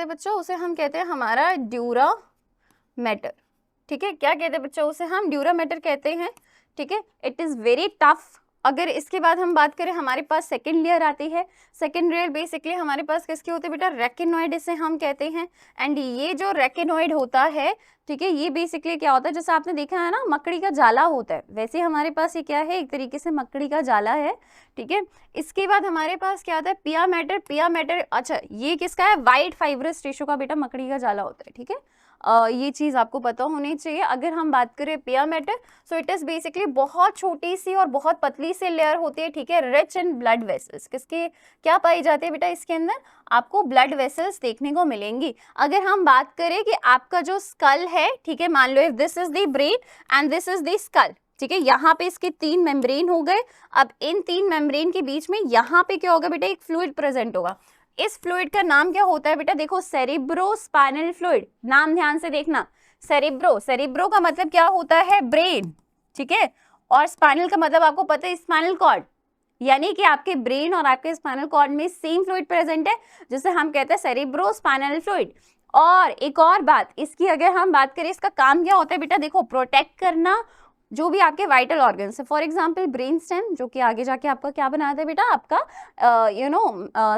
बच्चों, उसे हम कहते हैं हमारा ड्यूरा मैटर। ठीक है, क्या कहते हैं बच्चों, उसे हम ड्यूरा मैटर कहते हैं। ठीक है, इट इज वेरी टफ। अगर इसके बाद हम बात करें, हमारे पास सेकेंड लेयर आती है। सेकेंड लेयर बेसिकली हमारे पास किसकी होती है बेटा, रेकिनॉइड इसे हम कहते हैं। एंड ये जो रेकिनॉइड होता है, ठीक है, ये बेसिकली क्या होता है, जैसे आपने देखा है ना मकड़ी का जाला होता है, वैसे हमारे पास ये क्या है, एक तरीके से मकड़ी का जाला है। ठीक है, इसके बाद हमारे पास क्या आता है, पिया मैटर। पिया मैटर, अच्छा ये किसका है, वाइट फाइब्रस टिश्यू का बेटा मकड़ी का जाला होता है। ठीक है, ये चीज आपको पता होनी चाहिए। अगर हम बात करें पिया matter, so it is basically बहुत छोटी सी और बहुत पतली सी लेयर होती है। ठीक है, रिच इन ब्लड वेसल्स। किसके क्या पाई जाती है बेटा, इसके अंदर आपको ब्लड वेसल्स देखने को मिलेंगी। अगर हम बात करें कि आपका जो स्कल है, ठीक है, मान लो if this is the brain and this is the skull, ठीक है, यहाँ पे इसके 3 मेम्ब्रेन हो गए। अब इन 3 मेम्ब्रेन के बीच में यहाँ पे क्या होगा बेटा, एक फ्लूइड प्रेजेंट होगा। इस फ्लूइड का नाम क्या होता है बेटा, देखो सेरिब्रोस्पाइनल फ्लूइड, नाम ध्यान से देखना। सेरिब्रो का मतलब क्या होता है, ब्रेन। ठीक है, और स्पाइनल का मतलब आपको पता है, स्पाइनल कॉर्ड, यानी कि आपके ब्रेन और आपके स्पाइनल कॉर्ड में सेम फ्लूइड प्रेजेंट है, जिसे हम कहते हैं सेरिब्रोस्पाइनल फ्लूइड। और एक और बात, इसकी अगर हम बात करें, इसका काम क्या होता है बेटा, देखो प्रोटेक्ट करना जो भी आपके वाइटल ऑर्गन्स है, फॉर एग्जांपल ब्रेन स्टेम जो कि आगे जाके आपका क्या बनाता है बेटा, आपका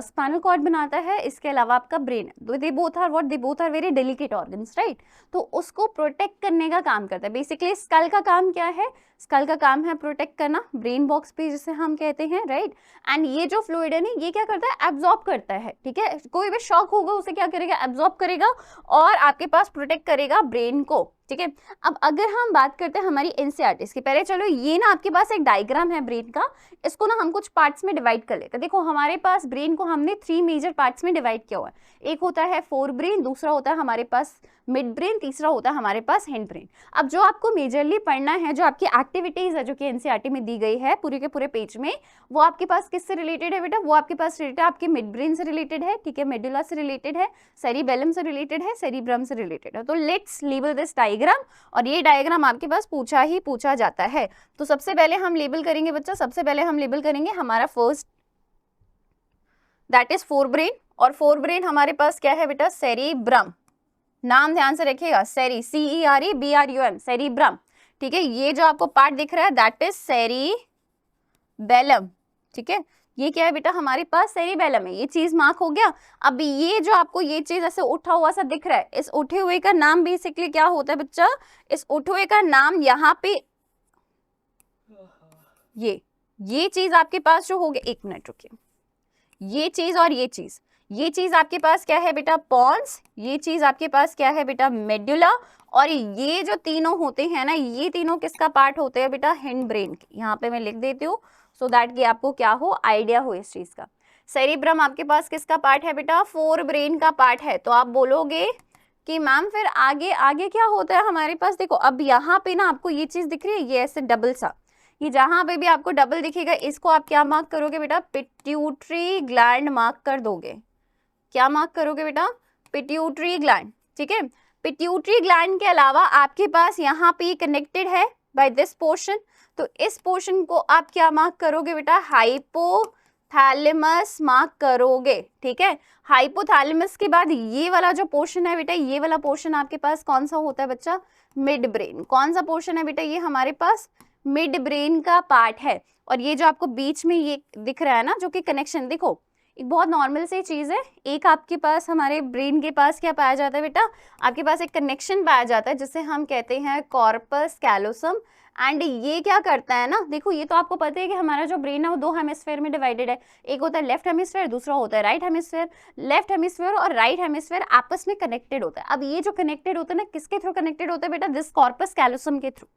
स्पाइनल कॉर्ड बनाता है, इसके अलावा आपका brain, they both are what, they both are very delicate organs, right. तो उसको प्रोटेक्ट करने का काम करता है बेसिकली। स्कल का काम क्या है, स्कल का काम है प्रोटेक्ट करना, ब्रेन बॉक्स पे जिसे हम कहते हैं, राइट। एंड ये जो फ्लूइड है ना, ये क्या करता है, एब्जॉर्ब करता है, ठीक है। कोई भी शॉक होगा उसे क्या करेगा, एब्जॉर्ब करेगा और आपके पास प्रोटेक्ट करेगा ब्रेन को, ठीक है। अब अगर हम बात करते हैं हमारी एनसीईआरटी की, पहले चलो ये ना आपके पास एक डायग्राम है ब्रेन का, इसको ना हम कुछ पार्ट्स में डिवाइड कर लेते हैं। देखो हमारे पास ब्रेन को हमने 3 मेजर पार्ट्स में डिवाइड किया हुआ है। एक होता है फोर ब्रेन, दूसरा होता है हमारे पास मिड ब्रेन, तीसरा होता है हमारे पास हैंड ब्रेन। अब जो आपको मेजरली पढ़ना है, जो आपकी एक्टिविटीज है जो कि एनसीईआरटी में दी गई है पूरे के पूरे पेज में, वो आपके पास किससे रिलेटेड है बेटा, वो आपके पास रिलेटेड आपके मिड ब्रेन से रिलेटेड है, ठीक है, मेडुला से रिलेटेड है, सेरिबेलम से रिलेटेड है, सेरिब्रम से रिलेटेड है। तो लेट्स लेबल दिस डायग्राम, और ये डायग्राम आपके पास पूछा जाता है। तो सबसे पहले हम लेबल करेंगे बच्चा, सबसे पहले हम लेबल करेंगे हमारा first, that is fore brain. और फोर ब्रेन हमारे पास क्या है बेटा, सेरिब्रम, नाम ध्यान से रखिएगा, सेरी, CEREBRUM, सेरिब्रम, ठीक है। ये जो आपको पार्ट दिख रहा है दैट इज सेरिबेलम, ठीक है। ये क्या है बेटा, हमारे पास सेरिबेलम है, ये चीज मार्क हो गया। अब ये जो आपको ये चीज ऐसे उठा हुआ सा दिख रहा है, इस उठे हुए का नाम बेसिकली क्या होता है बच्चा, इस उठे हुए का नाम यहाँ पे ये चीज आपके पास जो हो गया, एक मिनट रुकिए, ये चीज और ये चीज आपके पास क्या है बेटा, पॉन्स, ये चीज आपके पास क्या है बेटा, मेडुला, और ये जो तीनों होते हैं ना, ये तीनों किसका पार्ट होते हैं बेटा, हिंड ब्रेन के। यहाँ पे मैं लिख देती हूँ सो दैट कि आपको क्या हो, आइडिया हो इस चीज का। सेरिब्रम आपके पास किसका पार्ट है बेटा, फोर ब्रेन का पार्ट है। तो आप बोलोगे कि मैम फिर आगे आगे क्या होता है हमारे पास, देखो अब यहाँ पे ना आपको ये चीज दिख रही है, ये ऐसे डबल सा, ये जहां पे भी आपको डबल दिखेगा इसको आप क्या मार्क करोगे बेटा, पिट्यूटरी ग्लैंड मार्क कर दोगे। क्या मार्क करोगे बेटा, पिट्यूटरी ग्लैंड, ठीक है। पिट्यूटरी ग्लैंड के अलावा आपके पास यहाँ पे कनेक्टेड है बाय दिस पोर्शन, तो इस पोर्शन को आप क्या मार्क करोगे बेटा, हाइपोथैलेमस मार्क करोगे, ठीक है। हाइपोथैलेमस के बाद ये वाला जो पोर्शन है बेटा, ये वाला पोर्शन आपके पास कौन सा होता है बच्चा, मिड ब्रेन। कौन सा पोर्शन है बेटा, ये हमारे पास मिड ब्रेन का पार्ट है। और ये जो आपको बीच में ये दिख रहा है ना, जो कि कनेक्शन, देखो एक बहुत नॉर्मल सी चीज है, एक आपके पास हमारे ब्रेन के पास क्या पाया जाता है बेटा, आपके पास एक कनेक्शन पाया जाता है जिसे हम कहते हैं कॉर्पस कैलोसम। एंड ये क्या करता है ना, देखो ये तो आपको पता है कि हमारा जो ब्रेन है वो 2 हेमिस्फेयर में डिवाइडेड है, एक होता है लेफ्ट हेमिस्फेयर, दूसरा होता है राइट हेमिस्फेयर। लेफ्ट हेमिस्फेयर और राइट हेमिस्फेयर आपस में कनेक्टेड होता है। अब ये जो कनेक्टेड होता है ना, किसके थ्रू कनेक्टेड होता है बेटा, दिस कॉर्पस कैलोसम के थ्रू,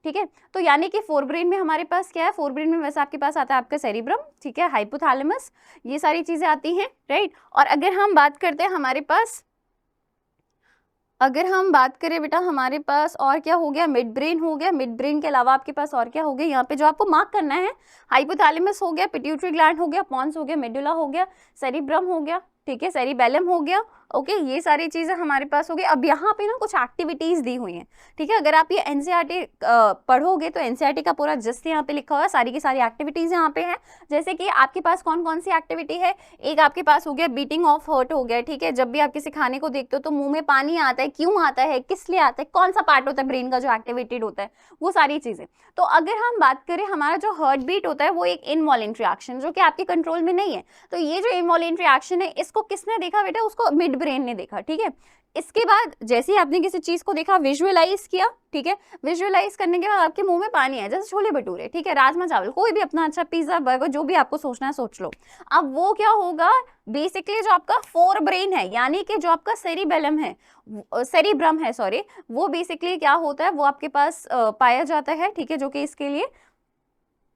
ठीक है। तो यानी कि फोर ब्रेन में हमारे पास क्या है, फोर ब्रेन में वैसे आपके पास आता है आपका सेरिब्रम, ठीक है, हाइपोथैलेमस, ये सारी चीजें आती हैं, राइट। और अगर हम बात करते हैं हमारे पास, अगर हम बात करें बेटा हमारे पास और क्या हो गया, मिड ब्रेन हो गया, मिड ब्रेन के अलावा आपके पास और क्या हो गया, यहाँ पे जो आपको मार्क करना है, हाइपोथैलेमस हो गया, पिट्यूटरी ग्लैंड हो गया, पॉन्स हो गया, मेडुला हो गया, सेरिब्रम हो गया, ठीक है, सेरिबेलम हो गया, ओके। ये सारी चीजें हमारे पास हो गई। अब यहाँ पे ना कुछ एक्टिविटीज दी हुई हैं, ठीक है। अगर आप ये एनसीईआरटी पढ़ोगे तो एनसीईआरटी का पूरा जस्ट यहाँ पे लिखा हुआ है, सारी की सारी एक्टिविटीज यहाँ पे है। जैसे कि आपके पास कौन कौन सी एक्टिविटी है, एक आपके पास हो गया बीटिंग ऑफ हार्ट हो गया, ठीक है। जब भी आप किसी खाने को देखते हो तो मुंह में पानी आता है, क्यों आता है, किस लिए आता है, कौन सा पार्ट होता है ब्रेन का जो एक्टिवेटेड होता है, वो सारी चीजें। तो अगर हम बात करें, हमारा जो हार्ट बीट होता है वो एक इनवॉलेंट्री एक्शन जो कि आपके कंट्रोल में नहीं है। तो ये जो इनवॉलेंट्री एक्शन है इसको किसने देखा बेटा, उसको मिड ब्रेन ने देखा, ठीक है। इसके बाद जैसे ही आपने किसी चीज को देखा, विजुअलाइज किया, ठीक है, विजुअलाइज करने के बाद आपके मुंह में पानी है, जैसे छोले भटूरे, ठीक है, राजमा चावल, कोई भी अपना अच्छा पिज्जा बर्गर जो भी आपको सोचना है सोच लो। अब वो क्या होगा, बेसिकली जो आपका फोर ब्रेन है, यानी कि जो आपका सेरिबेलम है, सेरिब्रम है सॉरी, वो बेसिकली क्या होता है, वो आपके पास पाया जाता है, ठीक है, जो कि इसके लिए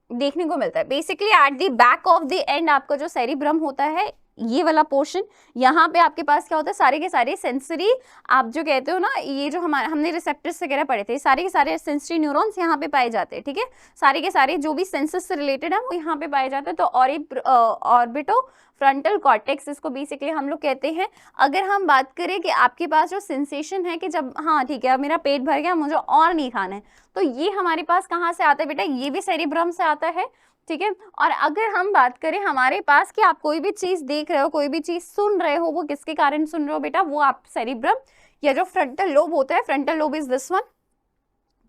देखने को मिलता है। Basically at the back of the end आपका जो सेरिब्रम होता है, ये वाला पोर्शन, यहाँ पे आपके पास क्या होता है, सारे के सारे सेंसरी, आप जो कहते हो ना, ये जो हमारे हमने रिसेप्टर्स वगैरह पढ़े थे, सारे के सारे सेंसरी न्यूरॉन्स यहाँ पे पाए जाते हैं, ठीक है। सारे के सारे जो भी सेंसस से रिलेटेड है वो यहाँ पे पाए जाते हैं। तो ऑर्बिटो फ्रंटल कॉर्टेक्स इसको बेसिकली हम लोग कहते हैं। अगर हम बात करें कि आपके पास जो सेंसेशन है कि जब हाँ ठीक है अब मेरा पेट भर गया, मुझे और नहीं खाना है, तो ये हमारे पास कहाँ से आता है बेटा, ये भी सेरिब्रम से आता है, ठीक है। और अगर हम बात करें हमारे पास कि आप कोई भी चीज देख रहे हो, कोई भी चीज सुन रहे हो, वो किसके कारण सुन रहे हो बेटा, वो आप सेरिब्रम या जो फ्रंटल लोब होता है, frontal lobe is this one,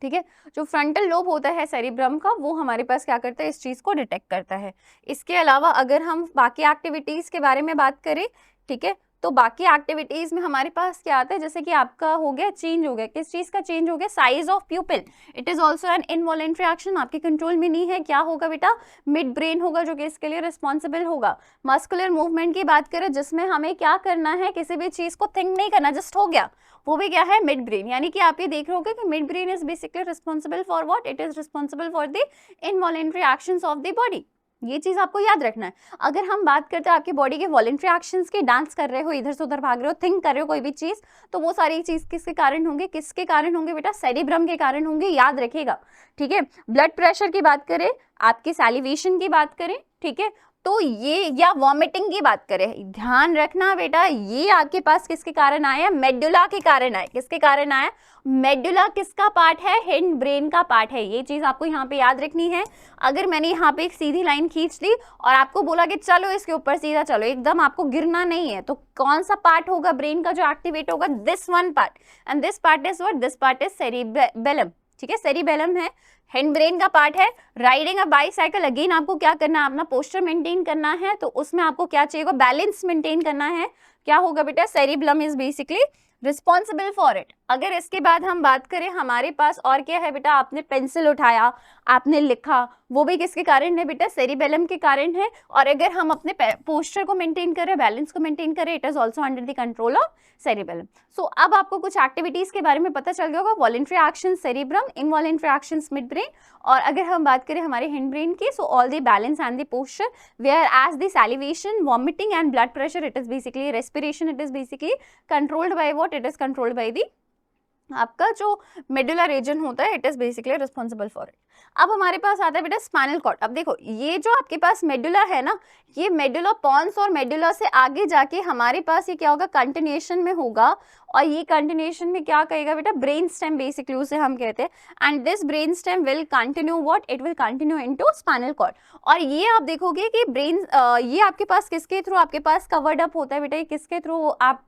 ठीक है। जो फ्रंटल लोब होता है सेरिब्रम का, वो हमारे पास क्या करता है, इस चीज़ को डिटेक्ट करता है। इसके अलावा अगर हम बाकी एक्टिविटीज़ के बारे में बात करें, ठीक है, तो बाकी एक्टिविटीज़ में हमारे पास क्या आता है, जैसे कि आपका हो गया, चेंज हो गया, किस चीज़ का चेंज हो गया, size of प्यूपिल, it is also an involuntary action, आपके कंट्रोल में नहीं है। क्या होगा बेटा, मिड ब्रेन होगा जो कि इसके लिए रिस्पॉन्सिबल होगा। मस्कुलर मूवमेंट की बात करें, जिसमें हमें क्या करना है, किसी भी चीज़ को थिंक नहीं करना, जस्ट हो गया, वो भी क्या है, मिड ब्रेन। यानी कि आप ये देख रहे होगे कि mid brain is basically responsible for what, it is responsible for the involuntary actions of the body. ये चीज आपको याद रखना है। अगर हम बात करते हैं आपकी बॉडी के वॉलेंट्री एक्शंस की, डांस कर रहे हो, इधर से उधर भाग रहे हो, थिंक कर रहे हो कोई भी चीज, तो वो सारी चीज किसके कारण होंगे, किसके कारण होंगे बेटा, सेरिब्रम के कारण होंगे, याद रखिएगा। ठीक है। ब्लड प्रेशर की बात करें, आपकी सैलिवेशन की बात करें, ठीक है, तो ये, या वॉमिटिंग की बात करें, ध्यान रखना बेटा, ये आपके पास किसके कारण आया, मेडुला के कारण आए। किसके कारण आया, मेडुला किसका पार्ट है, हिंड ब्रेन का पार्ट है। ये चीज आपको यहाँ पे याद रखनी है। अगर मैंने यहाँ पे एक सीधी लाइन खींच ली और आपको बोला कि चलो इसके ऊपर सीधा चलो, एकदम आपको गिरना नहीं है, तो कौन सा पार्ट होगा ब्रेन का जो एक्टिवेट होगा, this one part, and this part is what, this part is cerebellum. ठीक है, सेरिबेलम है, हिंड ब्रेन का पार्ट है। राइडिंग अ बाईसाइकिल, अगेन आपको क्या करना है, अपना पोस्चर मेंटेन करना है, तो उसमें आपको क्या चाहिए, बैलेंस मेंटेन करना है। क्या होगा बेटा, cerebellum is basically responsible for it. अगर इसके बाद हम बात करें, हमारे पास और क्या है बेटा, आपने पेंसिल उठाया, आपने लिखा, वो भी किसके कारण है बेटा, सेरिबेलम के कारण है। और अगर हम अपने पोस्चर को मेंटेन करें, बैलेंस को मेंटेन करें, it is also under the control of cerebellum. So अब आपको कुछ एक्टिविटीज के बारे में पता चल गया होगा, voluntary action cerebrum, involuntary action mid brain. और अगर हम बात करें हमारे हिंड ब्रेन की, so all the balance and the posture, where as the salivation, vomiting and blood pressure, it is basically respiration, it is basically controlled by what, it is controlled by the आपका जो medulla region होता है, it is basically responsible for it. अब हमारे पास आता है बेटा spinal cord. अब देखो, ये जो आपके पास मेडुला है ना, ये मेडुला पॉन्स और मेडुला से आगे जाके हमारे पास ये क्या होगा, कंटिन्यूएशन में होगा। और ये कंटिन्यूएशन में क्या कहेगा बेटा, ब्रेन स्टेम बेसिकली उसे हम कहते हैं। And this brain stem will continue what, it will continue into spinal cord. और ये आप देखोगे कि ब्रेन ये आपके पास किसके थ्रू आपके पास कवर्ड अप होता है बेटा, ये किसके थ्रू आप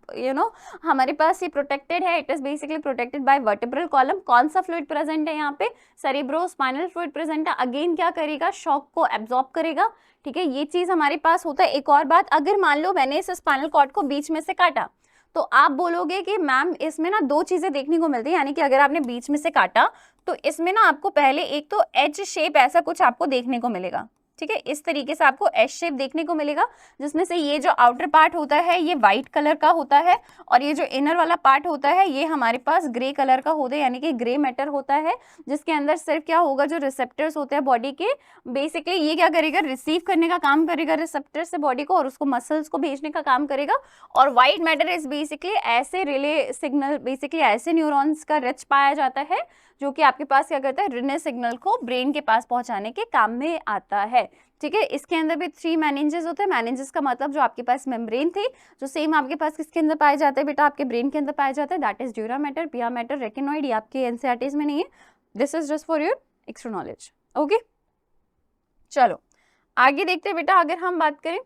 हमारे पास ये प्रोटेक्टेड है, it is basically protected by vertebral column. कौन सा फ्लूइड प्रेजेंट है यहाँ पे, सेरिब्रो स्पाइनल फ्लूइड प्रेजेंट है। अगेन क्या करेगा, शॉक को एब्जॉर्ब करेगा। ठीक है, ये चीज हमारे पास होता है। एक और बात, अगर मान लो मैंने इस स्पाइनल कॉर्ड को बीच में से काटा, तो आप बोलोगे कि मैम इसमें ना दो चीजें देखने को मिलती है। यानी कि अगर आपने बीच में से काटा, तो इसमें ना आपको पहले एक तो एज शेप ऐसा कुछ आपको देखने को मिलेगा। ठीक है, इस तरीके से आपको एस शेप देखने को मिलेगा, जिसमें से ये जो आउटर पार्ट होता है ये व्हाइट कलर का होता है, और ये जो इनर वाला पार्ट होता है ये हमारे पास ग्रे कलर का होता है, यानी कि ग्रे मैटर होता है, जिसके अंदर सिर्फ क्या होगा, जो रिसेप्टर्स होते हैं बॉडी के, बेसिकली ये क्या करेगा, रिसीव करने का काम करेगा रिसेप्टर से बॉडी को, और उसको मसल्स को भेजने का काम करेगा। और व्हाइट मैटर इज बेसिकली ऐसे रिले सिग्नल, बेसिकली ऐसे न्यूरॉन्स का रिच पाया जाता है जो कि आपके पास क्या करता है, रिले सिग्नल को ब्रेन के पास पहुंचाने के काम में आता है। ठीक है, इसके अंदर भी 3 मेनिंजेस होते हैं। मेनिंजेस का मतलब जो आपके पास मेम्ब्रेन थे, जो सेम आपके पास किसके अंदर पाए जाते हैं बेटा, आपके ब्रेन के अंदर पाया जाता है, that is dura mater, pia mater, retinoid. ये आपके एनसीईआरटीज में नहीं है, this is just for your extra knowledge. Okay, चलो आगे देखते हैं बेटा। अगर हम बात करें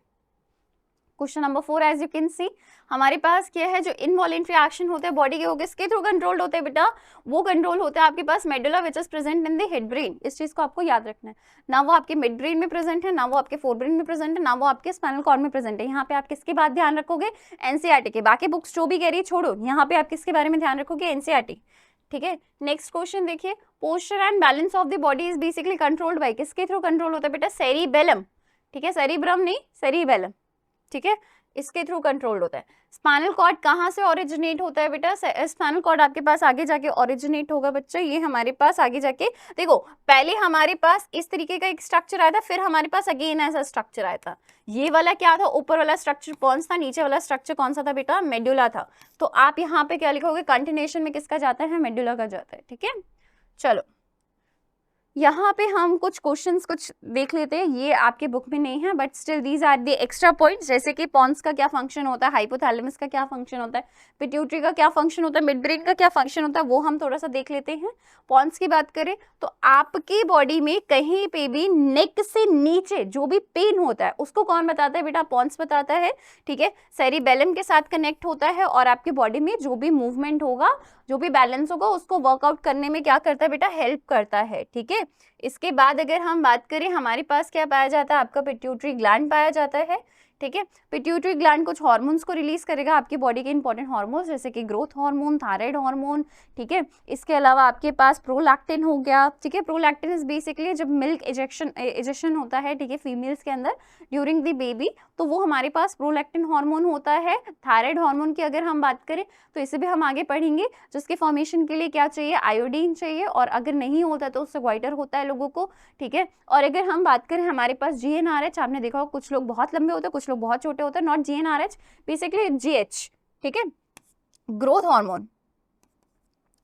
question number 4, as you can see हमारे पास क्या है, जो इनवॉलेंट्री एक्शन होते हैं बॉडी के, वो किसके थ्रू कंट्रोल होते हैं बेटा, वो कंट्रोल होता है आपके पास medulla which is present in the head brain. इस चीज को आपको याद रखना है, ना वो आपके मिड ब्रेन में प्रेजेंट है, ना वो आपके फोर ब्रेन में प्रेजेंट है, ना वो आपके स्पाइनल कॉर्ड में प्रेजेंट है। यहाँ पे आप किसकी बात ध्यान रखोगे, एनसीईआरटी के। बाकी बुक्स जो भी कह रही है छोड़ो, यहाँ पे आप किसके बारे में ध्यान रखोगे, एनसीईआरटी। ठीक है, नेक्स्ट क्वेश्चन देखिए, posture and balance of the body is basically controlled bye, किसके थ्रू कंट्रोल होता है बेटा, सेरिबेलम। ठीक है, सेरिब्रम नहीं, सेरिबेलम। ठीक है, इसके थ्रू कंट्रोल होता है। स्पाइनल कॉर्ड कहाँ से ओरिजिनेट होता है बेटा, स्पाइनल कॉर्ड आपके पास आगे जाके ओरिजिनेट होगा बच्चा, ये हमारे पास आगे जाके देखो, पहले हमारे पास इस तरीके का एक स्ट्रक्चर आया था, फिर हमारे पास अगेन ऐसा स्ट्रक्चर आया था। ये वाला क्या था, ऊपर वाला स्ट्रक्चर पॉन्स था, नीचे वाला स्ट्रक्चर कौन सा था बेटा, मेडुला था। तो आप यहाँ पे क्या लिखोगे, कंटिन्यूएशन में किसका जाता है, मेडुला का जाता है। ठीक है, चलो यहाँ पे हम कुछ क्वेश्चंस कुछ देख लेते हैं, ये आपके बुक में नहीं है, but still these are the extra points. जैसे कि पॉन्स का क्या फंक्शन होता है, हाइपोथैलेमस का क्या फंक्शन होता है, पिट्यूटरी का क्या फंक्शन होता है, मिड ब्रेन का क्या फंक्शन होता है, वो हम थोड़ा सा देख लेते हैं। पॉन्स की बात करें तो आपकी बॉडी में कहीं पे भी नेक से नीचे जो भी पेन होता है उसको कौन बताता है बेटा, पॉन्स बताता है। ठीक है, सेरिबेलम के साथ कनेक्ट होता है, और आपकी बॉडी में जो भी मूवमेंट होगा, जो भी बैलेंस होगा उसको वर्कआउट करने में क्या करता है बेटा, हेल्प करता है, ठीक है। इसके बाद अगर हम बात करें हमारे पास क्या पाया जाता है, आपका पिट्यूटरी ग्लैंड पाया जाता है, ठीक है। पिट्यूटरी ग्लैंड कुछ हार्मोन्स को रिलीज करेगा, आपकी बॉडी के इंपॉर्टेंट हार्मोन्स जैसे कि ग्रोथ हार्मोन, थायराइड हार्मोन, ठीक है। इसके अलावा आपके पास प्रोलैक्टिन हो गया, ठीक है। प्रोलैक्टिन इज बेसिकली जब मिल्क इजेक्शन होता है, ठीक है, फीमेल्स के अंदर ड्यूरिंग द बेबी, तो वो हमारे पास प्रोलैक्टिन हार्मोन होता है। थायराइड हार्मोन की अगर हम बात करें तो इसे भी हम आगे पढ़ेंगे, जिसके फॉर्मेशन के लिए क्या चाहिए, आयोडीन चाहिए, और अगर नहीं होता तो उससे ग्वाइटर होता है लोगों को, ठीक है। और अगर हम बात करें हमारे पास GnRH, आपने देखा होगा कुछ लोग बहुत लंबे होते हैं, कुछ लोग बहुत छोटे होते हैं, नॉट GnRH, बेसिकली GH, ठीक है, ग्रोथ हार्मोन।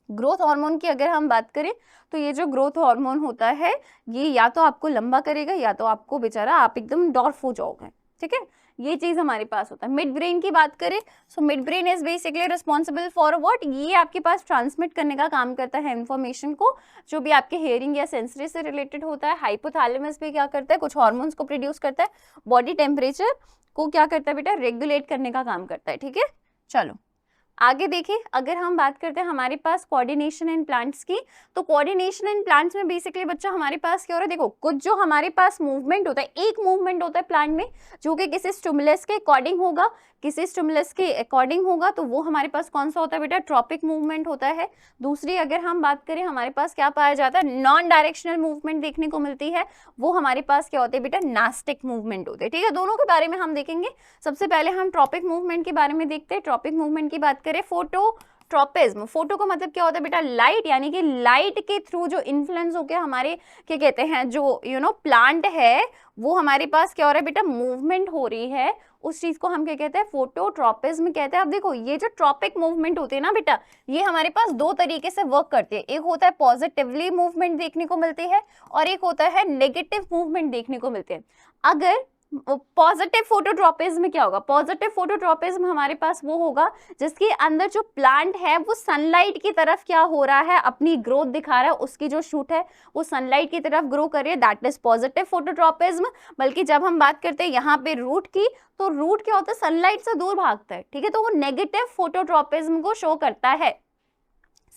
ग्रोथ हार्मोन की अगर हम बात करें तो ये जो ग्रोथ हार्मोन होता है ये या तो आपको लंबा करेगा या तो आपको बेचारा आप एकदम डॉर्फ हो जाओगे, ठीक है। ये चीज हमारे पास होता है। मिड ब्रेन की बात करें, so mid brain is basically responsible for what, ये आपके पास ट्रांसमिट करने का काम करता है इंफॉर्मेशन को, जो भी आपके हेयरिंग या सेंसरी से रिलेटेड होता है। हाइपोथैलेमस पे क्या करता है, कुछ हार्मोन्स को प्रोड्यूस करता है, बॉडी टेम्परेचर को क्या करता है बेटा, रेगुलेट करने का काम करता है, ठीक है। चलो आगे देखिए, अगर हम बात करते हैं हमारे पास कोऑर्डिनेशन इन प्लांट्स की, तो कोऑर्डिनेशन इन प्लांट्स में बेसिकली बच्चा हमारे पास क्या हो रहा है, देखो कुछ जो हमारे पास मूवमेंट होता है, एक मूवमेंट होता है प्लांट में जो कि किसी स्टिमुलस के अकॉर्डिंग होगा, किसी स्टिमुलस के अकॉर्डिंग होगा, तो वो हमारे पास कौन सा होता है बेटा, ट्रॉपिक मूवमेंट होता है। दूसरी अगर हम बात करें हमारे पास क्या पाया जाता है, नॉन डायरेक्शनल मूवमेंट देखने को मिलती है, वो हमारे पास क्या होते हैं बेटा, नास्टिक मूवमेंट होते हैं, ठीक है। दोनों के बारे में हम देखेंगे। सबसे पहले हम ट्रॉपिक मूवमेंट के बारे में देखते हैं। ट्रॉपिक मूवमेंट की बात करें, फोटोट्रॉपिज्म, फोटो का मतलब क्या होता है बेटा, लाइट, यानी कि लाइट के थ्रू जो इन्फ्लुएंस होकर हमारे क्या कहते हैं जो प्लांट है, वो हमारे पास क्या हो रहा है बेटा, मूवमेंट हो रही है, उस चीज को हम क्या कहते हैं, फोटोट्रॉपिज्म कहते हैं। अब देखो ये जो ट्रॉपिक मूवमेंट होती है ना बेटा, ये हमारे पास दो तरीके से वर्क करती है। एक होता है पॉजिटिवली मूवमेंट देखने को मिलती है और एक होता है नेगेटिव मूवमेंट देखने को मिलती है। अगर पॉजिटिव फोटोट्रॉपिज्म में क्या होगा, पॉजिटिव फोटोट्रॉपिज्म हमारे पास वो होगा जिसके अंदर जो प्लांट है वो सनलाइट की तरफ क्या हो रहा है, अपनी ग्रोथ दिखा रहा है, उसकी जो शूट है वो सनलाइट की तरफ ग्रो कर रही है, दैट इज पॉजिटिव फोटोट्रॉपिज्म। बल्कि जब हम बात करते हैं यहाँ पे रूट की, तो रूट क्या होता है, सनलाइट से दूर भागता है, ठीक है, तो वो नेगेटिव फोटोट्रॉपिज्म को शो करता है।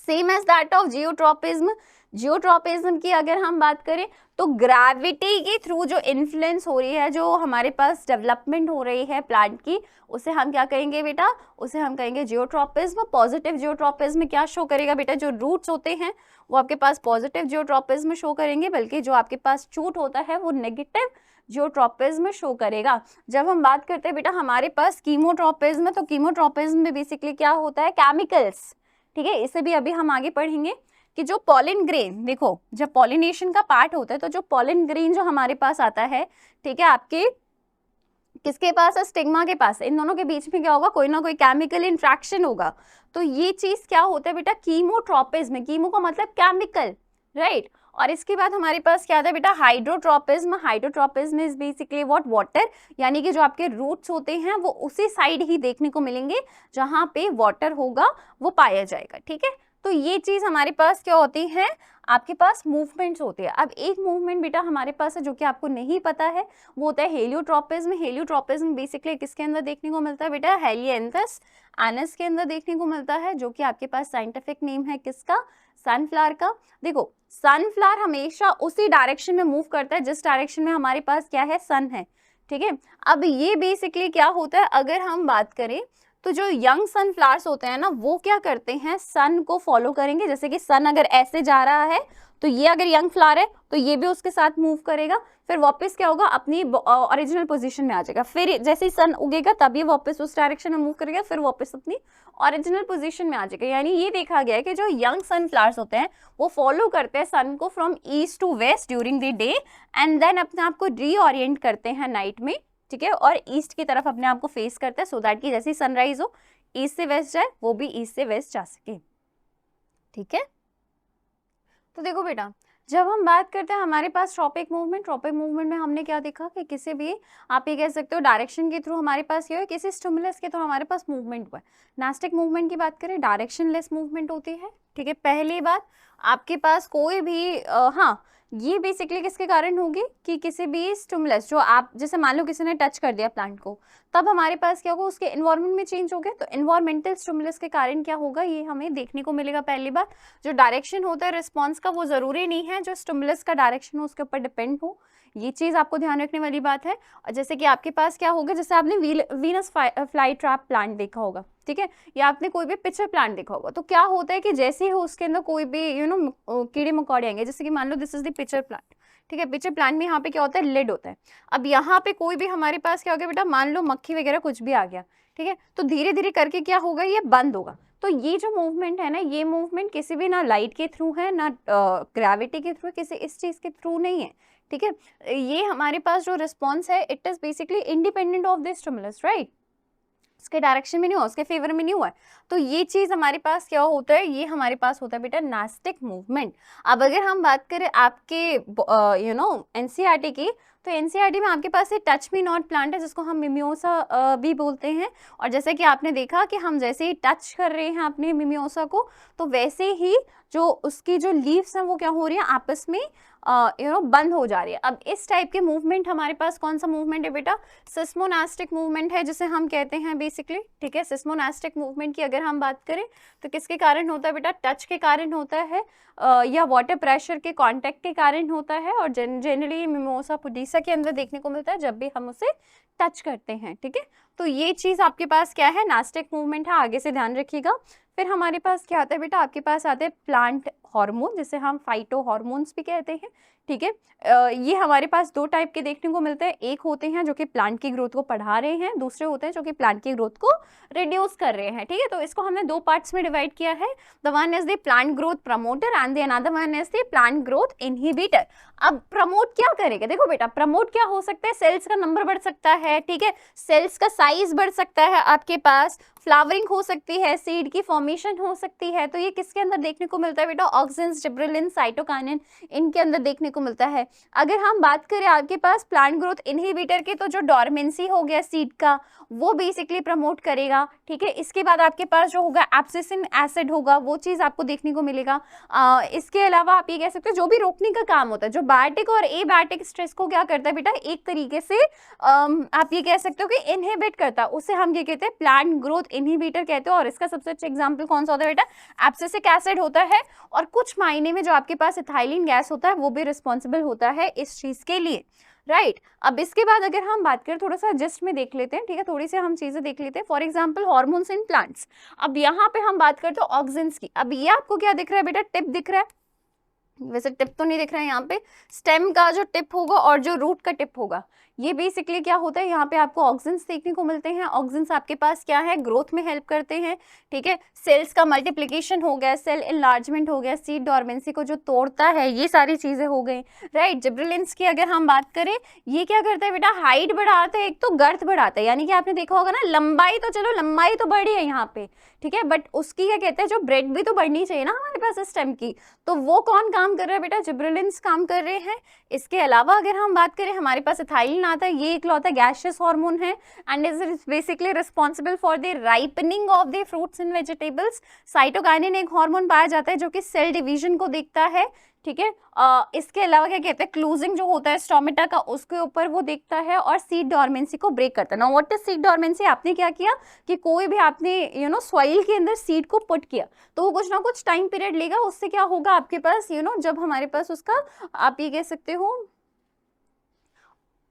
Same as that of geotropism. Geotropism की अगर हम बात करें तो ग्रेविटी के थ्रू जो इन्फ्लुएंस हो रही है, जो हमारे पास डेवलपमेंट हो रही है प्लांट की, उसे हम क्या कहेंगे बेटा, उसे हम कहेंगे जियोट्रॉपिज्म। पॉजिटिव जियोट्रॉपिज्म क्या शो करेगा बेटा, जो रूट्स होते हैं वो आपके पास पॉजिटिव जियोट्रॉपिज्म शो करेंगे, बल्कि जो आपके पास शूट होता है वो नेगेटिव जियोट्रॉपिज्म शो करेगा। जब हम बात करते हैं बेटा हमारे पास कीमोट्रॉपिज्म, तो कीमोट्रॉपिज्म में बेसिकली क्या होता है, केमिकल्स, ठीक है, इसे भी अभी हम आगे पढ़ेंगे कि जो पॉलिन ग्रेन, देखो जब पॉलिनेशन का पार्ट होता है तो जो पॉलिन ग्रेन जो हमारे पास आता है, ठीक है, आपके किसके पास है, स्टिग्मा के पास है, इन दोनों के बीच में क्या होगा, कोई ना कोई केमिकल इंट्रैक्शन होगा। तो ये चीज क्या होता है बेटा, कीमोट्रॉपिज्म, कीमो का मतलब केमिकल, राइट। और इसके बाद हमारे पास क्या आता है बेटा, hydrotropism. Hydrotropism is basically what, water, यानी कि जो आपके रूट्स होते हैं वो उसी साइड ही देखने को मिलेंगे जहां पे वाटर होगा वो पाया जाएगा, ठीक है। तो ये चीज हमारे पास क्या होती है, आपके पास मूवमेंट्स होती है। अब एक मूवमेंट बेटा हमारे पास है जो कि आपको नहीं पता है, वो होता है हेलियोट्रॉपिज्म। हेलियोट्रॉपिज्म बेसिकली किसके अंदर देखने को मिलता है बेटा, हेलियंथस एनस के अंदर देखने को मिलता है, जो कि आपके पास साइंटिफिक नेम है किसका, सनफ्लावर का। देखो सनफ्लावर हमेशा उसी डायरेक्शन में मूव करता है जिस डायरेक्शन में हमारे पास क्या है, सन है, ठीक है। अब ये बेसिकली क्या होता है, अगर हम बात करें तो जो यंग सनफ्लावर्स होते हैं ना, वो क्या करते हैं, सन को फॉलो करेंगे। जैसे कि सन अगर ऐसे जा रहा है तो ये अगर यंग फ्लावर है तो ये भी उसके साथ मूव करेगा, फिर वापस क्या होगा, अपनी ओरिजिनल पोजीशन में आ जाएगा। फिर जैसे ही सन उगेगा तब ये वापस उस डायरेक्शन में मूव करेगा, फिर वापस अपनी ओरिजिनल पोजीशन में आ जाएगा। यानी ये देखा गया है कि जो यंग सनफ्लावर्स होते हैं वो फॉलो करते हैं सन को from east to west during the day, and then अपने आप को रीओरिएंट करते हैं नाइट में, ठीक है, और ईस्ट की तरफ अपने आप को फेस करते हैं, सो दैट कि जैसे ही सनराइज हो ईस्ट से वेस्ट जाए, वो भी ईस्ट से वेस्ट जा सके, ठीक है। तो देखो बेटा जब हम बात करते हैं हमारे पास ट्रॉपिक मूवमेंट में हमने क्या देखा कि किसी भी, आप ये कह सकते हो डायरेक्शन के थ्रू हमारे पास ये है, किसी स्टिमुलस के थ्रू हमारे पास मूवमेंट हुआ है। नास्टिक मूवमेंट की बात करें, डायरेक्शनलेस मूवमेंट होती है, ठीक है, पहली बात आपके पास कोई भी हाँ, ये बेसिकली किसके कारण होगी कि किसी भी स्टिमुलस जो आप, जैसे मान लो किसी ने टच कर दिया प्लांट को, तब हमारे पास क्या होगा, उसके एनवायरनमेंट में चेंज हो गया, तो एनवायरमेंटल स्टिमुलस के कारण क्या होगा, ये हमें देखने को मिलेगा। पहली बात, जो डायरेक्शन होता है रिस्पॉन्स का, वो जरूरी नहीं है जो स्टिमुलस का डायरेक्शन हो उसके ऊपर डिपेंड हो, ये चीज आपको ध्यान रखने वाली बात है। और जैसे कि आपके पास क्या होगा, जैसे आपने वीनस फ्लाई ट्रैप प्लांट देखा होगा, ठीक है, या आपने कोई भी पिक्चर प्लांट देखा होगा, तो क्या होता है कि जैसे ही उसके अंदर कोई भी कीड़े मकोड़े आएंगे, जैसे कि मान लो this is the picture plant, ठीक है, पिक्चर प्लांट में यहाँ पे क्या होता है, लिड होता है। अब यहाँ पे कोई भी हमारे पास क्या हो गया बेटा, मान लो मक्खी वगैरह कुछ भी आ गया, ठीक है, तो धीरे धीरे करके क्या होगा, ये बंद होगा। तो ये जो मूवमेंट है ना, ये मूवमेंट किसी भी ना लाइट के थ्रू है, ना ग्रेविटी के थ्रू, किसी इस चीज के थ्रू नहीं है, ठीक है। ये हमारे पास जो रिस्पॉन्स है, it is basically independent of the stimulus, right, उसके डायरेक्शन में नहीं हुआ, उसके फेवर में नहीं हुआ है। तो ये चीज हमारे पास क्या होता है, ये हमारे पास होता है बेटा नास्टिक मूवमेंट। अब अगर हम बात करें आपके एनसीईआरटी की, तो एनसीईआरटी में आपके पास ये टच मी नॉट प्लांट है, जिसको हम मिमियोसा भी बोलते हैं। और जैसे कि आपने देखा कि हम जैसे ही टच कर रहे हैं अपने मिमियोसा को, तो वैसे ही जो उसकी जो लीव्स हैं वो क्या हो रही है, आपस में बंद हो जा रही है। अब इस टाइप के मूवमेंट हमारे पास कौन सा मूवमेंट है बेटा, सिस्मोनास्टिक मूवमेंट है, जिसे हम कहते हैं बेसिकली, ठीक है। सिस्मोनास्टिक मूवमेंट की अगर हम बात करें तो किसके कारण होता है बेटा, टच के कारण होता है, या वाटर प्रेशर के कांटेक्ट के कारण होता है, और जनरली मिमोसा पुदीसा के अंदर देखने को मिलता है जब भी हम उसे टच करते हैं, ठीक है। तो ये चीज आपके पास क्या है, नास्टिक मूवमेंट है, आगे से ध्यान रखिएगा। फिर हमारे पास क्या आता है बेटा, आपके पास आते हैं प्लांट हार्मोन, जिसे हम फाइटो हार्मोन्स भी कहते हैं, ठीक है। ये हमारे पास दो टाइप के देखने को मिलते हैं, एक होते हैं जो कि प्लांट की ग्रोथ को बढ़ा रहे हैं, दूसरे होते हैं जो कि प्लांट की ग्रोथ को रिड्यूस कर रहे हैं, ठीक है। तो इसको हमने दो पार्ट्स में डिवाइड किया है, the one is the plant growth promoter and the another one is the plant growth inhibitor. अब प्रमोट क्या करेगा, देखो बेटा, प्रमोट क्या हो सकता है, सेल्स का नंबर बढ़ सकता है, ठीक है, सेल्स का साइज बढ़ सकता है, आपके पास फ्लावरिंग हो सकती है, सीड की फॉर्मेशन हो सकती है। तो ये किसके अंदर देखने को मिलता है बेटा, ऑक्सिन्स, जिब्रेलिन, साइटोकाइनिन, इनके अंदर देखने को मिलता है। अगर हम बात करें आपके पास प्लांट ग्रोथ इनहिबिटर की, तो जो डोरमेंसी हो गया सीड का, वो बेसिकली प्रमोट करेगा, ठीक है। इसके बाद आपके पास जो होगा एब्सिसिन एसिड होगा, वो चीज आपको देखने को मिलेगा। इसके अलावा आप ये कह सकते हो जो भी रोकने का काम होता है, जो बायोटिक और एबायोटिक स्ट्रेस को क्या करता है बेटा, एक तरीके से आप ये कह सकते हो कि इनहिबिट करता है, उसे हम ये कहते हैं प्लांट ग्रोथ इनहिबिटर कहते हैं। और इसका सबसे अच्छा एग्जांपल कौन सा होता है बेटा, एब्सिसिक एसिड होता है। और कुछ मायने में जो आपके पास इथाइलिन गैस होता है, वो भी रिस्पॉन्सिबल होता है इस चीज के लिए, राइट। अब इसके बाद अगर हम बात करें, थोड़ा सा जस्ट में देख लेते हैं, ठीक है, थोड़ी सी हम चीजें देख लेते हैं। For example hormones in plants. अब यहाँ पे हम बात करते हैं ऑक्सिन्स की। अब ये आपको क्या दिख रहा है बेटा, टिप दिख रहा है, वैसे टिप तो नहीं दिख रहा है यहाँ पे, स्टेम का जो टिप होगा और जो रूट का टिप होगा, ये बेसिकली क्या होता है, यहाँ पे आपको ऑक्सिन्स देखने को मिलते हैं। ऑक्सिन्स आपके पास क्या है, ग्रोथ में हेल्प करते हैं, ठीक है। सेल्स का मल्टीप्लिकेशन हो गया, सेल इनलार्जमेंट हो गया, सीड डोरमेंसी को जो तोड़ता है, ये सारी चीजें हो गई, राइट। जिब्रेलिन्स की अगर हम बात करें, ये क्या करता है बेटा, हाइट बढ़ाता है, एक तो गर्थ बढ़ाता है, यानी कि आपने देखा होगा ना, लंबाई तो चलो लंबाई तो बढ़ी है यहाँ पे, ठीक है, बट उसकी क्या कहते हैं, जो ब्रेड भी तो बढ़नी चाहिए ना हमारे पास स्टेम की, तो वो कौन काम कर रहा है बेटा, जिब्रेलिन्स काम कर रहे हैं। इसके अलावा अगर हम बात करें, हमारे पास इथाइलिन आता है, ये इकलौता गैसियस हार्मोन है and is basically responsible for the ripening of the fruits and vegetables. Cytokinin एक हार्मोन पाया जाता है जो कि सेल डिवीजन को देखता है, ठीक है। इसके अलावा क्या कहते हैं, क्लूजिंग जो होता है स्टोमेटा का, उसके ऊपर वो देखता है, और सीड डोरमेंसी को ब्रेक करता है। Now what is seed dormancy, आपने क्या किया कि कोई भी आपने सॉइल के अंदर सीड को पुट किया, तो वो कुछ ना कुछ टाइम पीरियड लेगा, उससे क्या होगा आपके पास जब हमारे पास उसका, आप ये कह सकते हो,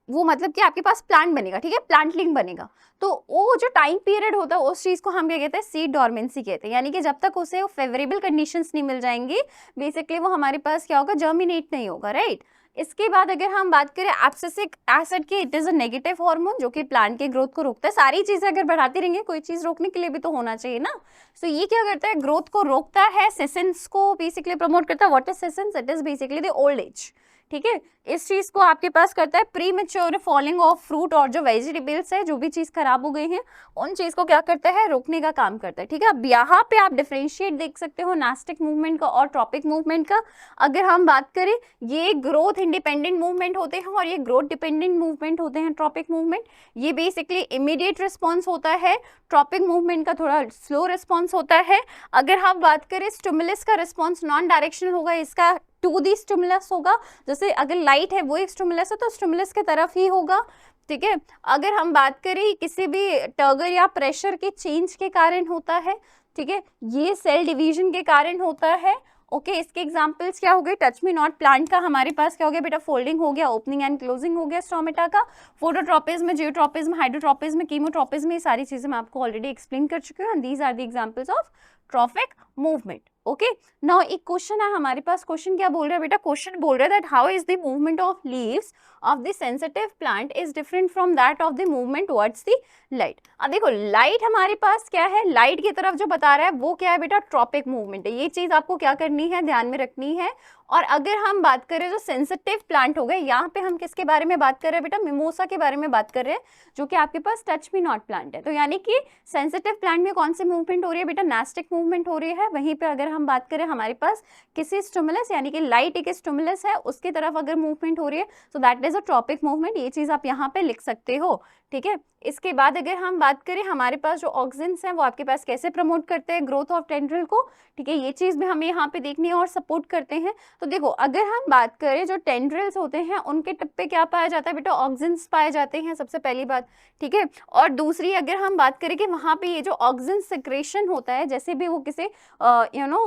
वो मतलब कि आपके पास प्लांट बनेगा, ठीक है, प्लांटलिंग बनेगा। तो वो जो टाइम पीरियड होता है, उस चीज को हम क्या कहते हैं, सीड डोरमेंसी कहते हैं। यानी कि जब तक उसे फेवरेबल कंडीशंस नहीं मिल जाएंगी, बेसिकली वो हमारे पास क्या होगा, जर्मिनेट नहीं होगा, राइट। इसके बाद अगर हम बात करें एब्सिसिक एसिड की, it is a negative hormone जो कि प्लांट के ग्रोथ को रोकता है। सारी चीजें अगर बढ़ाती रहेंगे, कोई चीज रोकने के लिए भी तो होना चाहिए ना। सो ये क्या करता है, ग्रोथ को रोकता है, सेसेंस को बेसिकली प्रमोट करता है। What is senescence, it is basically the old age, ठीक है। इस चीज को आपके पास करता है premature falling of fruit, और जो वेजिटेबल्स है, जो भी चीज खराब हो गई है, उन चीज को क्या करता है, रोकने का काम करता है, ठीक है। अब यहाँ पे आप डिफरेंशिएट देख सकते हो नास्टिक मूवमेंट का और ट्रॉपिक मूवमेंट का। अगर हम बात करें, ये ग्रोथ इंडिपेंडेंट मूवमेंट होते हैं और ये ग्रोथ डिपेंडेंट मूवमेंट होते हैं ट्रॉपिक मूवमेंट। ये बेसिकली इमीडिएट रिस्पॉन्स होता है, ट्रॉपिक मूवमेंट का थोड़ा स्लो रिस्पॉन्स होता है। अगर हम बात करें स्टिमुलस का रिस्पॉन्स नॉन डायरेक्शनल होगा, इसका टू दी स्टिमुलस होगा, जैसे अगर लाइट है वो एक स्टिमुलस है तो स्टिमुलस की तरफ ही होगा, ठीक है। अगर हम बात करें किसी भी टर्गर या प्रेशर के चेंज के कारण होता है, ठीक है, ये सेल डिवीजन के कारण होता है। ओके, इसके एग्जांपल्स क्या हो गए, टच मी नॉट प्लांट का हमारे पास क्या हो गया बेटा, फोल्डिंग हो गया, ओपनिंग एंड क्लोजिंग हो गया स्टोमेटा का। फोटोट्रोपिज्म, जियोट्रोपिज्म, हाइड्रोट्रोपिज्म, कीमोट्रोपिज्म, ये सारी चीजें मैं आपको ऑलरेडी एक्सप्लेन कर चुकी हूँ। These are the examples of trophic movement. Okay, now एक क्वेश्चन है हमारे पास। क्वेश्चन क्या बोल रहा है बेटा, क्वेश्चन बोल रहा है that how is the movement of leaves of the sensitive plant is different from that of the movement towards the light. अब देखो लाइट हमारे पास क्या है, लाइट की तरफ जो बता रहा है वो क्या है बेटा, ट्रॉपिक मूवमेंट है। ये चीज आपको क्या करनी है, ध्यान में रखनी है। और अगर हम बात करें जो सेंसिटिव प्लांट हो गए, यहाँ पे हम किसके बारे में बात कर रहे हैं बेटा, मिमोसा के बारे में बात कर रहे हैं, जो कि आपके पास टच मी नॉट प्लांट है। तो यानी कि सेंसिटिव प्लांट में कौन सी मूवमेंट हो रही है बेटा, नेस्टिक मूवमेंट हो रही है। वहीं पे अगर हम बात करें हमारे पास किसी स्टिमुलस यानी कि लाइट एक स्टिमुलस है उसकी तरफ अगर मूवमेंट हो रही है, सो that is a tropic movement. ये चीज आप यहाँ पे लिख सकते हो, ठीक है। इसके बाद अगर हम बात करें हमारे पास जो ऑक्सिन्स हैं वो आपके पास कैसे प्रमोट करते हैं ग्रोथ ऑफ टेंड्रिल को, ठीक है, ये चीज भी हमें यहाँ पे देखनी है और सपोर्ट करते हैं। तो देखो अगर हम बात करें जो टेंड्रिल्स होते हैं उनके टिप पे क्या पाया जाता है बेटा, ऑक्सिन्स पाए जाते हैं, सबसे पहली बात, ठीक है। और दूसरी अगर हम बात करें कि वहाँ पे ये जो ऑक्सिन सिक्रेशन होता है, जैसे भी वो किसी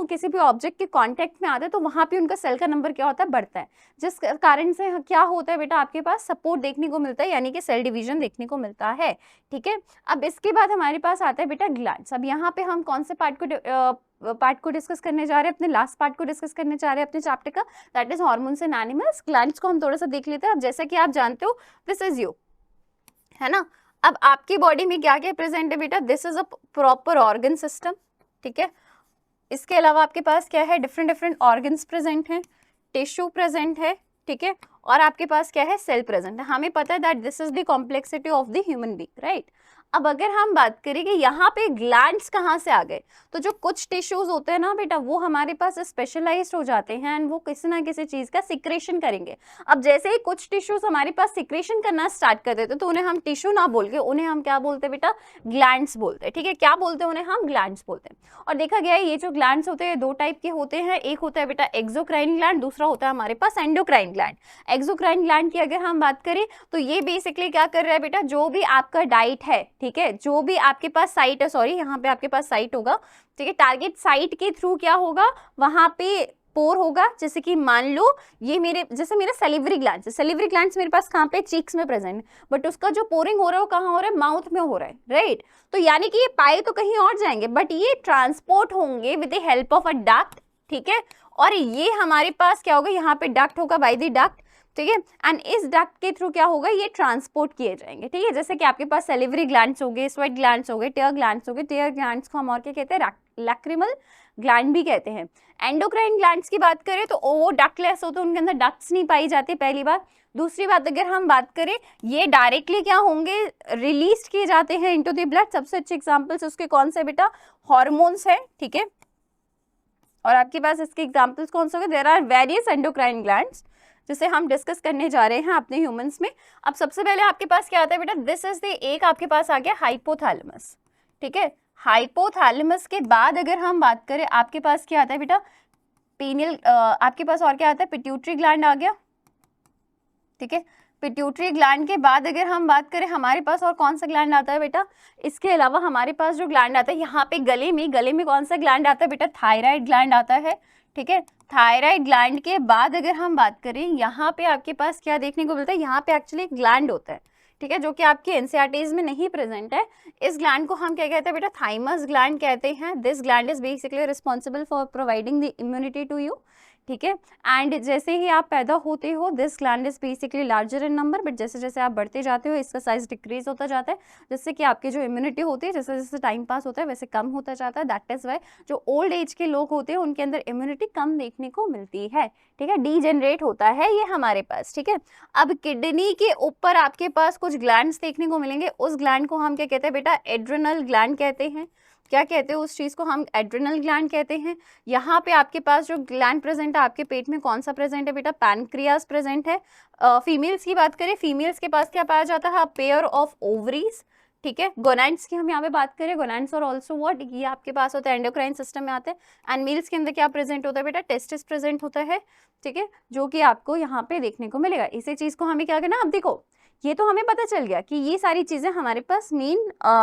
किसी भी ऑब्जेक्ट के कॉन्टेक्ट में आता है तो वहाँ पे उनका सेल का नंबर क्या होता है, बढ़ता है, जिस कारण से क्या होता है बेटा, आपके पास सपोर्ट देखने को मिलता है, यानी कि सेल डिवीजन देखने को मिलता है, ठीक है। अब इसके बाद हमारे पास आता है बेटा ग्लैंड्स। अब यहाँ पे हम कौन से पार्ट को डिस्कस करने जा रहे हैं, अपने लास्ट पार्ट को डिस्कस करने जा रहे हैं अपने चैप्टर का, that is hormones in animals. Glands को हम थोड़ा सा देख लेते हैं। अब जैसा कि आप जानते हो दिस इज यू, है ना। अब आपकी बॉडी में क्या क्या प्रेजेंट है बेटा, this is a proper organ system, ठीक है। इसके अलावा आपके पास क्या है, डिफरेंट डिफरेंट ऑर्गन्स प्रेजेंट हैं, टिश्यू प्रेजेंट है, ठीक है, और आपके पास क्या है, सेल प्रेजेंट है। हमें पता है that this is the complexity of the human being, right. अब अगर हम बात करें कि यहाँ पे ग्लैंड्स कहाँ से आ गए, तो जो कुछ टिश्यूज होते हैं ना बेटा वो हमारे पास स्पेशलाइज्ड हो जाते हैं एंड वो किसी ना किसी चीज का सिक्रेशन करेंगे। अब जैसे ही कुछ टिश्यूज हमारे पास सिक्रेशन करना स्टार्ट कर देते तो उन्हें हम टिश्यू ना बोल के उन्हें हम क्या बोलते हैं बेटा, ग्लैंड्स बोलते हैं, ठीक है। क्या बोलते हैं उन्हें, हम ग्लैंड्स बोलते हैं। और देखा गया है ये जो ग्लैंड्स होते हैं दो टाइप के होते हैं, एक होता है बेटा एक्सोक्राइन ग्लैंड, दूसरा होता है हमारे पास एंडोक्राइन ग्लैंड। एक्सोक्राइन ग्लैंड की अगर हम बात करें तो ये बेसिकली क्या कर रहा है बेटा, जो भी आपका डाइट है, ठीक है, जो भी आपके पास साइट है, सॉरी यहाँ पे आपके पास साइट होगा, ठीक है, टारगेट साइट के थ्रू क्या होगा, वहां पे पोर होगा। जैसे कि मान लो ये जैसे मेरा सेलिवरी ग्लैंड्स है, सेलिवरी ग्लैंड्स मेरे पास कहाँ पे, चीक्स में प्रेजेंट है, बट उसका जो पोरिंग हो रहा है वो कहाँ हो रहा है, माउथ में हो रहा है, राइट। तो यानी कि ये पाए तो कहीं और जाएंगे बट ये ट्रांसपोर्ट होंगे with the help of a duct, ठीक है। और ये हमारे पास क्या होगा, यहाँ पे डक्ट होगा, बाय द डक्ट, ठीक है, एंड इस डक्ट के थ्रू क्या होगा, ये ट्रांसपोर्ट किए जाएंगे, ठीक है। जैसे कि आपके पास सेलिवरी ग्लैंड्स हो गए, स्वेट ग्लैंड्स हो गए, टेयर ग्लैंड्स हो गए, टेयर ग्लैंड्स को हम और क्या कहते हैं, लैक्रिमल ग्लैंड भी कहते हैं। एंडोक्राइन ग्लैंड्स की बात करें तो वो डक्टलेस होते हैं, उनके अंदर डक्ट्स नहीं पाई जाती, पहली बात। दूसरी बात अगर हम बात करें, ये डायरेक्टली क्या होंगे, रिलीज किए जाते हैं इनटू द ब्लड। सबसे अच्छे एग्जांपल्स उसके कौन से बेटा, हार्मोन्स है, ठीक है। और आपके पास इसके एग्जांपल्स कौन से होंगे, there are various endocrine glands जिसे हम डिस्कस करने जा रहे हैं अपने ह्यूमंस में। अब सबसे पहले आपके पास क्या आता है बेटा, दिस इज द एक आपके पास आ गया हाइपोथैलेमस, ठीक है। हाइपोथैलेमस के बाद अगर हम बात करें आपके पास क्या आता है बेटा, पीनियल, आपके पास और क्या आता है, पिट्यूटरी ग्लैंड आ गया, ठीक है। पिट्यूटरी ग्लैंड के बाद अगर हम बात करें हमारे पास और कौन सा ग्लैंड आता है बेटा, इसके अलावा हमारे पास जो ग्लैंड आता है यहाँ पे गले में कौन सा ग्लैंड आता है बेटा, थायराइड ग्लैंड आता है, ठीक है। थायराइड ग्लैंड के बाद अगर हम बात करें यहाँ पे आपके पास क्या देखने को मिलता है, यहाँ पे एक्चुअली ग्लैंड होता है, ठीक है, जो कि आपके एनसीईआरटीज में नहीं प्रेजेंट है। इस ग्लैंड को हम क्या कहते हैं बेटा, थाइमस ग्लैंड कहते हैं। This gland is basically responsible for providing the immunity to you, ठीक है। एंड जैसे ही आप पैदा होते हो this gland is basically larger in number, but जैसे जैसे आप बढ़ते जाते हो इसका साइज डिक्रीज होता जाता है, जिससे कि आपकी जो इम्यूनिटी होती है जैसे जैसे टाइम पास होता है वैसे कम होता जाता है। दैट इज वाई जो ओल्ड एज के लोग होते हैं उनके अंदर इम्यूनिटी कम देखने को मिलती है, ठीक है, डीजेनरेट होता है ये हमारे पास, ठीक है। अब किडनी के ऊपर आपके पास कुछ ग्लैंड्स देखने को मिलेंगे, उस ग्लैंड को हम क्या कहते हैं बेटा, एड्रेनल ग्लैंड कहते हैं, क्या कहते हैं उस चीज़ को, हम एड्रिनल ग्लैंड कहते हैं। यहाँ पे आपके पास जो ग्लैंड प्रेजेंट है आपके पेट में, कौन सा प्रेजेंट है बेटा, पैनक्रियास प्रेजेंट है। फीमेल्स की बात करें, फीमेल्स के पास क्या पाया जाता है, पेयर ऑफ ओवरीज, ठीक है। गोनाड्स की हम यहाँ पे बात करें, गोनाड्स और ऑल्सो व्हाट, ये आपके पास होता है एंडोक्राइन सिस्टम में आते हैं। एंड मेल्स के अंदर क्या प्रेजेंट होता है बेटा, टेस्टिस प्रेजेंट होता है, ठीक है, जो कि आपको यहाँ पे देखने को मिलेगा। इसी चीज को हमें क्या करना, अब देखो ये तो हमें पता चल गया कि ये सारी चीजें हमारे पास मेन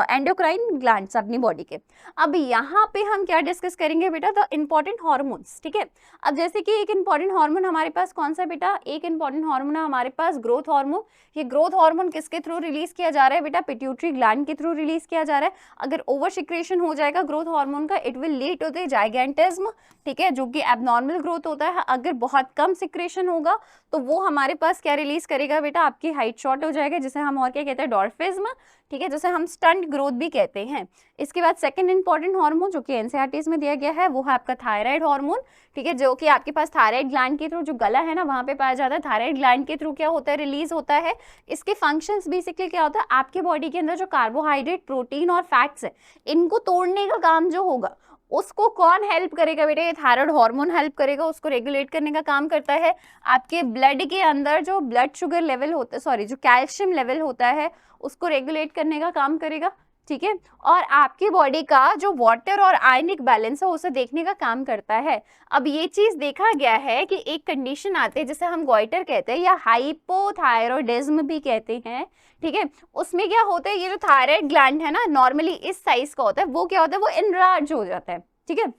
एंडोक्राइन ग्लैंड्स अपनी बॉडी के। अब यहाँ पे हम क्या डिस्कस करेंगे बेटा, द इंपॉर्टेंट हार्मोन्स, ठीक है। अब जैसे कि एक इंपॉर्टेंट हार्मोन हमारे पास कौन सा बेटा, एक इंपॉर्टेंट हार्मोन है हमारे पास ग्रोथ हार्मोन। ये ग्रोथ हार्मोन किसके थ्रू रिलीज किया जा रहा है बेटा, पिट्यूटरी ग्लैंड के थ्रू रिलीज किया जा रहा है। अगर ओवर सिक्रेशन हो जाएगा ग्रोथ हार्मोन का, it will lead to the gigantism, ठीक है, जो कि एबनॉर्मल ग्रोथ होता है। अगर बहुत कम सिक्रेशन होगा तो वो हमारे पास क्या रिलीज करेगा बेटा, आपकी हाइट शॉर्ट हो जाएगा, जिसे हम और क्या कहते हैं, डॉर्फिज्म, ठीक है, जिसे हम स्टंट ग्रोथ भी कहते हैं। इसके बाद सेकंड इंपॉर्टेंट हार्मोन जो कि एनसीईआरटी में दिया गया है वो है आपका थायराइड हार्मोन, ठीक है, जो कि आपके पास थायराइड ग्लैंड के थ्रू, जो गला है ना वहां पे पाया जाता है, थायराइड ग्लैंड के थ्रू क्या होता है, रिलीज होता है। इसके फंक्शंस बेसिकली क्या होता है, आपके बॉडी के अंदर जो कार्बोहाइड्रेट, प्रोटीन और फैट्स है, इनको तोड़ने का काम जो होगा उसको कौन हेल्प करेगा बेटा, ये थायराइड हार्मोन हेल्प करेगा, उसको रेगुलेट करने का काम करता है। आपके ब्लड के अंदर जो ब्लड शुगर लेवल होता है, सॉरी जो कैल्शियम लेवल होता है उसको रेगुलेट करने का काम करेगा, ठीक है। और आपकी बॉडी का जो वाटर और आयनिक बैलेंस है उसे देखने का काम करता है। अब ये चीज देखा गया है कि एक कंडीशन आती है जिसे हम गॉइटर कहते हैं या हाइपोथायरॉयडिज्म भी कहते हैं, ठीक है। उसमें क्या होता है, ये जो थायराइड ग्लैंड है ना नॉर्मली इस साइज का होता है, वो क्या होता है, वो इनलार्ज हो जाता है, ठीक है।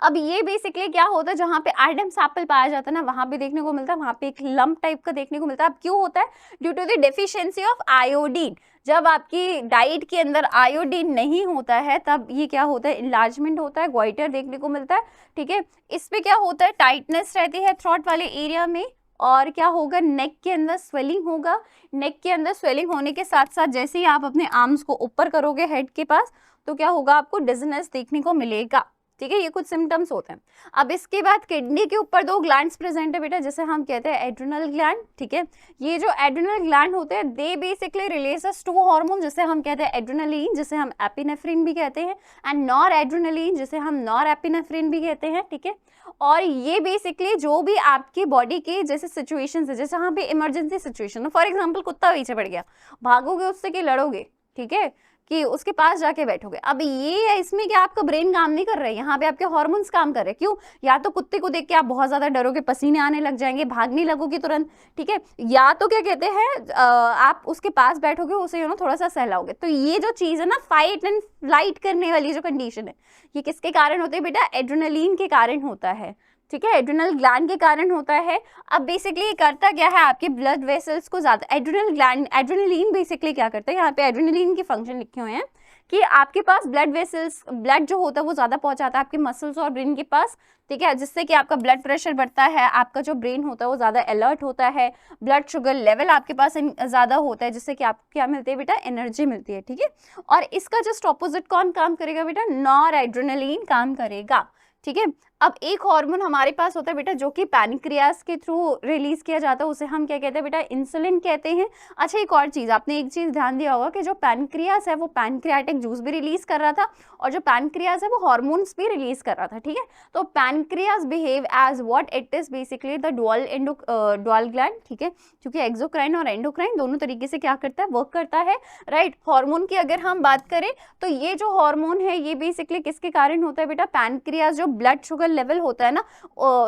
अब ये बेसिकली क्या होता है, जहाँ पे आइडम्स एप्पल पाया जाता है ना वहां पे देखने को मिलता है, वहां पे एक लंप टाइप का देखने को मिलता है। अब क्यों होता है, due to the deficiency of iodine. जब आपकी डाइट के अंदर आयोडीन नहीं होता है तब ये क्या होता है, इनलार्जमेंट होता है, ग्वाइटर देखने को मिलता है, ठीक है। इसमें क्या होता है, टाइटनेस रहती है थ्रॉट वाले एरिया में, और क्या होगा, नेक के अंदर स्वेलिंग होगा। नेक के अंदर स्वेलिंग होने के साथ साथ जैसे ही आप अपने आर्म्स को ऊपर करोगे हेड के पास तो क्या होगा, आपको डिजनेस देखने को मिलेगा, ठीक है। ये कुछ सिम्टम्स होते हैं। अब इसके बाद किडनी के ऊपर दो ग्लैंड्स प्रेजेंट है बेटा, जिसे हम कहते हैं एड्रिनल ग्लैंड, ठीक है। ये जो एड्रिनल ग्लैंड होते हैं they basically releases two hormone, जिसे हम कहते हैं एड्रिनलिन, जिसे हम एपिनेफ्रिन भी कहते हैं, एंड नॉर एड्रिनलिन, जिसे हम नॉर एपिनेफ्रिन भी कहते हैं, ठीक है। और ये बेसिकली जो भी आपकी बॉडी के जैसे सिचुएशन है, जैसे यहाँ पे इमरजेंसी सिचुएशन है, फॉर एग्जाम्पल कुत्ता पीछे पड़ गया, भागोगे उससे कि लड़ोगे, ठीक है, कि उसके पास जाके बैठोगे। अब ये इसमें क्या आपका ब्रेन काम नहीं कर रहा है, यहाँ पे आपके हार्मोन्स काम कर रहे हैं। क्यों, या तो कुत्ते को देख के आप बहुत ज्यादा डरोगे, पसीने आने लग जाएंगे, भागने लगोगे तुरंत, ठीक है, या तो क्या कहते हैं आप उसके पास बैठोगे, उसे थोड़ा सा सहलाओगे। तो ये जो चीज है ना, फाइट एंड फ्लाइट करने वाली जो कंडीशन है, ये किसके कारण होती है बेटा, एड्रेनलिन के कारण होता है, ठीक है, एड्रिनल ग्लैंड के कारण होता है। अब बेसिकली ये करता क्या है, आपके ब्लड वेसल्स को ज्यादा, एड्रिनल ग्लैंड, एड्रिनलिन बेसिकली क्या करता है, यहाँ पे एड्रिनलिन के फंक्शन लिखे हुए हैं कि आपके पास ब्लड वेसल्स, ब्लड जो होता है वो ज्यादा पहुंचाता है आपके मसल्स और ब्रेन के पास, ठीक है, जिससे कि आपका ब्लड प्रेशर बढ़ता है, आपका जो ब्रेन होता है वो ज्यादा अलर्ट होता है, ब्लड शुगर लेवल आपके पास ज्यादा होता है, जिससे कि आपको क्या मिलती है बेटा, एनर्जी मिलती है, ठीक है। और इसका जस्ट ऑपोजिट कौन काम करेगा बेटा, नॉर एड्रिनलिन काम करेगा, ठीक है। अब एक हार्मोन हमारे पास होता है बेटा जो कि पैनक्रियास के थ्रू रिलीज किया जाता है, उसे हम क्या कहते हैं बेटा, इंसुलिन कहते हैं। अच्छा, एक और चीज आपने एक चीज ध्यान दिया होगा कि जो पैनक्रियास है वो पैनक्रियाटिक जूस भी रिलीज कर रहा था, और जो पैनक्रियास है वो हार्मोन्स भी रिलीज कर रहा था, ठीक है। तो pancreas behave as what, it is basically the dual gland, ठीक है, क्योंकि एक्सोक्राइन और एंडोक्राइन दोनों तरीके से क्या करता है, वर्क करता है, राइट। हार्मोन की अगर हम बात करें तो ये जो हार्मोन है ये बेसिकली किसके कारण होता है बेटा, पैनक्रियास जो ब्लड शुगर लेवल होता है ना,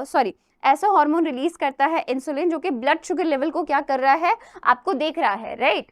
सॉरी, ऐसा हार्मोन रिलीज करता है इंसुलिन, जो कि ब्लड शुगर लेवल को क्या कर रहा है, आपको देख रहा है, राइट,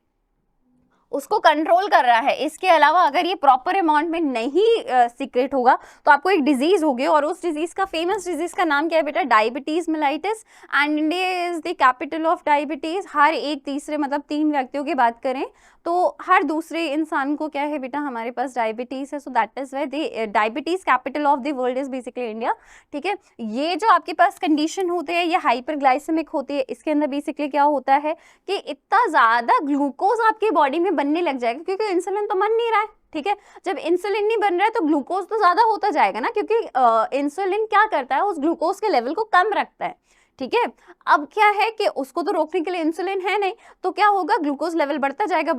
उसको कंट्रोल कर रहा है। इसके अलावा अगर ये प्रॉपर अमाउंट में नहीं सीक्रेट होगा तो आपको एक डिजीज होगी, और उस डिजीज का, फेमस डिजीज का नाम क्या है बेटा, diabetes mellitus, and India is the capital of diabetes. हर एक तीसरे, मतलब 3 व्यक्तियों की बात करें तो हर दूसरे इंसान को क्या है बेटा, हमारे पास डायबिटीज है। सो that is why the diabetes capital of the world is basically India, ठीक है। ये जो आपके पास कंडीशन होते हैं ये हाइपरग्लाइसेमिक होती है। इसके अंदर बेसिकली क्या होता है कि इतना ज्यादा ग्लूकोज आपकी बॉडी में बनने लग जाएगा, क्योंकि इंसुलिन तो बन नहीं रहा है, ठीक है। जब इंसुलिन नहीं बन रहा है तो ग्लूकोज तो ज्यादा होता जाएगा ना, क्योंकि इंसुलिन क्या करता है, उस ग्लूकोज के लेवल को कम रखता है, ठीक है। अब क्या है कि उसको तो रोकने के लिए इंसुलिन है नहीं, तो क्या होगा, ग्लूकोज लेवल बढ़ता जाएगा,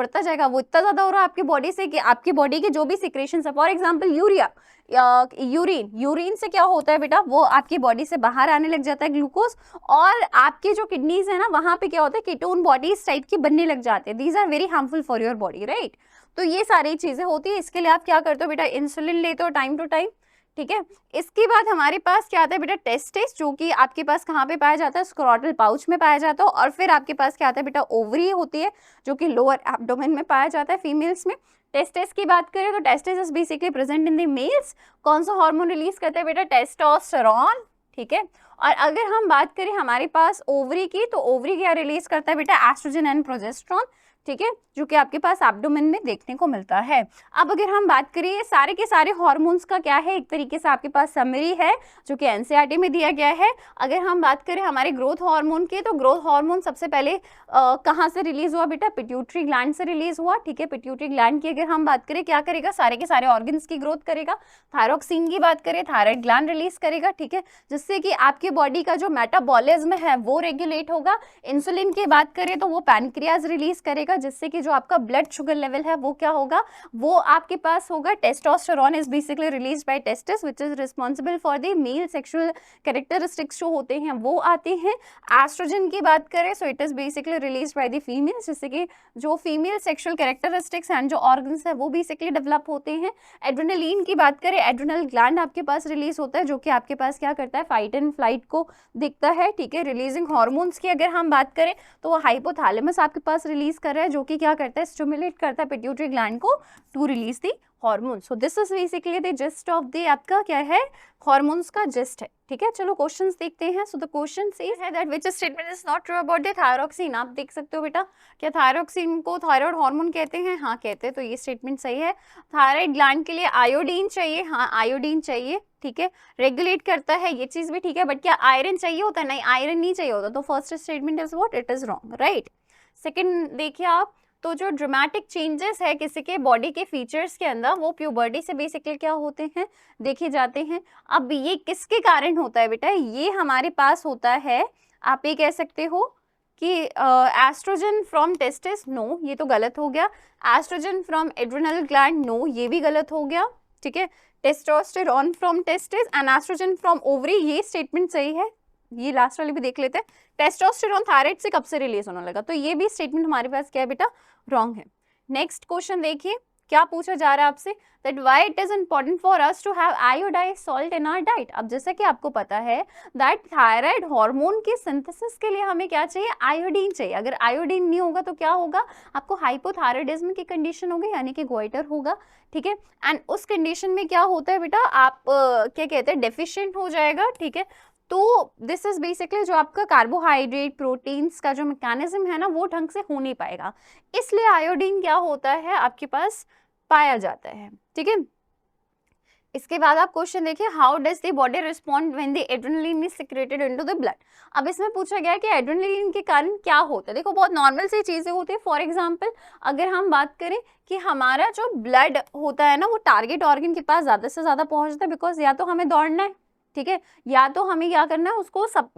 वो इतना ज्यादा हो रहा है आपकी बॉडी से कि आपकी बॉडी के जो भी सिक्रेशन है, फॉर एग्जाम्पल यूरिया, यूरिन से क्या होता है बेटा, वो आपकी बॉडी से बाहर आने लग जाता है ग्लूकोज, और आपकी जो किडनीज है ना, वहां पे क्या होता है, कीटोन बॉडीज टाइप की बनने लग जाते हैं। These are very harmful for your body, right. तो ये सारी चीजें होती है, इसके लिए आप क्या करते हो बेटा, इंसुलिन लेते हो टाइम टू टाइम, ठीक है। इसके बाद हमारे पास क्या आता है बेटा, टेस्टिस, जो कि आपके पास कहाँ पे पाया जाता है, स्क्रोटल पाउच में पाया जाता है। और फिर आपके पास क्या आता है बेटा, ओवरी होती है, जो कि लोअर एब्डोमेन में पाया जाता है फीमेल्स में। टेस्टिस की बात करें तो testis is basically present in the mails. कौन सा हार्मोन रिलीज करता है बेटा, टेस्टोस्टेरोन, ठीक है। और अगर हम बात करें हमारे पास ओवरी की, तो ओवरी क्या रिलीज करता है बेटा, एस्ट्रोजन एंड प्रोजेस्टेरोन, ठीक है, जो कि आपके पास एब्डोमेन में देखने को मिलता है। अब अगर हम बात करें ये सारे के सारे हार्मोन्स का क्या है, एक तरीके से आपके पास समरी है जो कि एनसीईआरटी में दिया गया है। अगर हम बात करें हमारे ग्रोथ हार्मोन के, तो ग्रोथ हार्मोन सबसे पहले कहाँ से रिलीज हुआ बेटा, पिट्यूटरी ग्लैंड से रिलीज हुआ, ठीक है। पिट्यूटरी ग्लैंड की अगर हम बात करें, क्या करेगा, सारे के सारे ऑर्गन्स की ग्रोथ करेगा। थायरोक्सिन की बात करें, थायराइड ग्लैंड रिलीज करेगा, ठीक है, जिससे कि आपके बॉडी का जो मेटाबॉलिज्म है वो रेगुलेट होगा। इंसुलिन की बात करें तो वो पैनक्रियाज रिलीज करेगा, जिससे कि जो आपका ब्लड शुगर लेवल है वो क्या होगा, वो आपके पास होगा। Testosterone is basically released by testis which is responsible for the male sexual characteristics जो होते हैं वो आते हैं। एस्ट्रोजन की बात करें so it is basically released by the females, जिससे कि जो फीमेल सेक्सुअल कैरेक्टरिस्टिक्स एंड जो ऑर्गन्स है वो बेसिकली डेवलप होते हैं। एड्रेनलिन की बात करें, एड्रेनल ग्लैंड आपके पास रिलीज होता है, जो कि आपके पास क्या करता है, फाइट एंड फ्लाइट को दिखता है, ठीक है। रिलीजिंग हार्मोन्स की अगर हम बात करें तो वो हाइपोथैलेमस आपके पास रिलीज कर रहा है, जो कि क्या करता है, स्टिमुलेट करता है पिट्यूटरी ग्लैंड को to release the hormone. So this is basically the gist of the आपका क्या है, हार्मोन्स का जिस्ट है, ठीक है। चलो क्वेश्चंस देखते हैं। सो द क्वेश्चन सेज है that which statement is not true about the thyroxine. आप देख सकते हो बेटा, क्या थायरोक्सिन को थायराइड हार्मोन कहते हैं, हाँ कहते हैं, तो ये स्टेटमेंट सही है। थायराइड ग्लैंड के लिए आयोडीन चाहिए, हाँ आयोडीन चाहिए, ठीक है, रेगुलेट करता है, ये चीज भी ठीक है। बट क्या आयरन चाहिए होता है, नहीं आयरन नहीं चाहिए होता, तो first statement is what, it is wrong, right. Second देखिए आप, तो जो ड्रामेटिक चेंजेस है किसी के बॉडी के फीचर्स के अंदर, वो प्यूबर्टी से बेसिकली क्या होते हैं, देखे जाते हैं। अब ये किसके कारण होता है बेटा, ये हमारे पास होता है, आप ये कह सकते हो कि एस्ट्रोजन फ्रॉम टेस्टिस, नो ये तो गलत हो गया। Estrogen from adrenal gland, no ये भी गलत हो गया, ठीक है। Testosterone from testis and estrogen from ovary, ये स्टेटमेंट सही है। ये लास्ट वाली भी देख लेते हैं, टेस्टोस्टेरोन थायराइड से कब से रिलीज होने लगा, तो ये भी स्टेटमेंट हमारे पास क्या है बेटा, रॉन्ग है। नेक्स्ट क्वेश्चन देखिए, क्या पूछा जा रहा है आपसे, that why it is important for us to have iodized salt in our diet. अब जैसा कि आपको पता है दैट थायराइड हार्मोन की सिंथेसिस के लिए हमें क्या चाहिए, आयोडीन चाहिए। अगर आयोडीन नहीं होगा तो क्या होगा, आपको हाइपोथायराइडिज्म की कंडीशन होगी, यानी कि गोइटर होगा, ठीक है। एंड उस कंडीशन में क्या होता है बेटा, आप क्या कहते हैं, डेफिशिएंट हो जाएगा, ठीक है। तो दिस इज बेसिकली जो आपका कार्बोहाइड्रेट प्रोटीन्स का जो मैकेनिज्म है ना, वो ढंग से हो नहीं पाएगा, इसलिए आयोडीन क्या होता है आपके पास पाया जाता है, ठीक है। इसके बाद आप क्वेश्चन देखिए, how does the body respond when the adrenaline is secreted into the blood. अब इसमें पूछा गया है कि एड्रेनलिन के कारण क्या होता है। देखो बहुत नॉर्मल सी चीजें होती है। फॉर एग्जांपल अगर हम बात करें कि हमारा जो ब्लड होता है ना, वो टारगेट ऑर्गन के पास ज्यादा से ज्यादा पहुंचता है, बिकॉज या तो हमें दौड़ना है, ठीक है, या तो हमें क्या करना है, उसको सब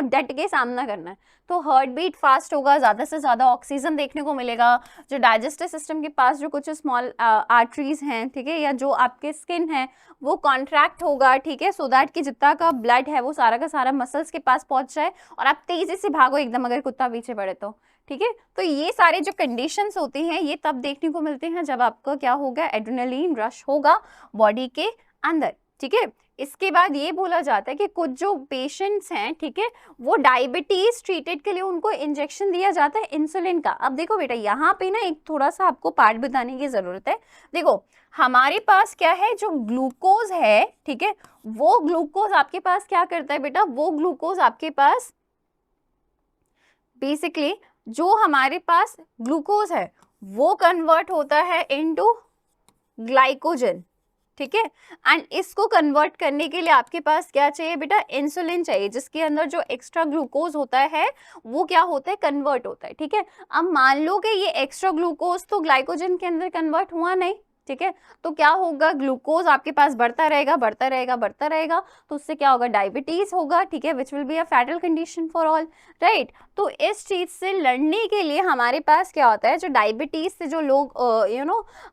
डट के सामना करना है। तो हार्ट बीट फास्ट होगा, ज़्यादा से ज़्यादा ऑक्सीजन देखने को मिलेगा। जो डाइजेस्टिव सिस्टम के पास जो कुछ स्मॉल आर्टरीज हैं, ठीक है, या जो आपके स्किन है वो कॉन्ट्रैक्ट होगा, ठीक है, सो दैट कि जितना का ब्लड है वो सारा का सारा मसल्स के पास पहुंच जाए और आप तेज़ी से भागो एकदम, अगर कुत्ता पीछे पड़े तो, ठीक है। तो ये सारे जो कंडीशंस होती हैं ये तब देखने को मिलते हैं जब आपका क्या होगा, एड्रेनलिन रश होगा बॉडी के अंदर, ठीक है। इसके बाद ये बोला जाता है कि कुछ जो पेशेंट्स हैं, ठीक है, वो डायबिटीज ट्रीटेड के लिए उनको इंजेक्शन दिया जाता है इंसुलिन का। अब देखो बेटा यहाँ पे ना एक थोड़ा सा आपको पार्ट बताने की जरूरत है। देखो हमारे पास क्या है, जो ग्लूकोज है, ठीक है, वो ग्लूकोज आपके पास क्या करता है बेटा, वो ग्लूकोज आपके पास बेसिकली जो हमारे पास ग्लूकोज है वो कन्वर्ट होता है इनटू ग्लाइकोजन, ठीक है। एंड इसको कन्वर्ट करने के लिए आपके पास क्या चाहिए बेटा, इंसुलिन चाहिए, जिसके अंदर जो एक्स्ट्रा ग्लूकोज होता है वो क्या होता है, कन्वर्ट होता है, ठीक है। अब मान लो कि ये एक्स्ट्रा ग्लूकोज तो ग्लाइकोजन के अंदर कन्वर्ट हुआ नहीं, ठीक है। तो क्या होगा, ग्लूकोज आपके पास बढ़ता रहेगा बढ़ता रहेगा बढ़ता रहेगा, तो उससे क्या होगा, डायबिटीज होगा, ठीक है, which will be a fatal condition for all, right. तो इस चीज से लड़ने के लिए हमारे पास क्या होता है, जो डायबिटीज से जो लोग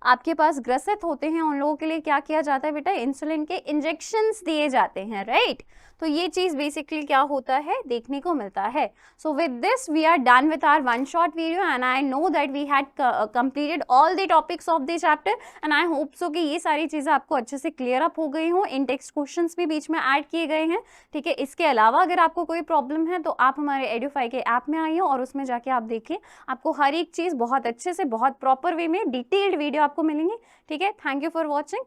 आपके पास ग्रसित होते हैं, उन लोगों के लिए क्या किया जाता है बेटा, इंसुलिन के इंजेक्शंस दिए जाते हैं, राइट। तो ये चीज बेसिकली क्या होता है, देखने को मिलता है। So with this we are done with our one shot video, and I know that we had completed all the topics of the chapter, and I hope so कि ये सारी चीज़ें आपको अच्छे से क्लियर अप हो गई हों। इन टेक्स्ट क्वेश्चंस भी बीच में ऐड किए गए हैं, ठीक है। इसके अलावा अगर आपको कोई प्रॉब्लम है तो आप हमारे एडुफाई के ऐप में आइए और उसमें जाके आप देखिए, आपको हर एक चीज़ बहुत अच्छे से बहुत प्रॉपर वे में डिटेल्ड वीडियो आपको मिलेंगे, ठीक है। Thank you for watching.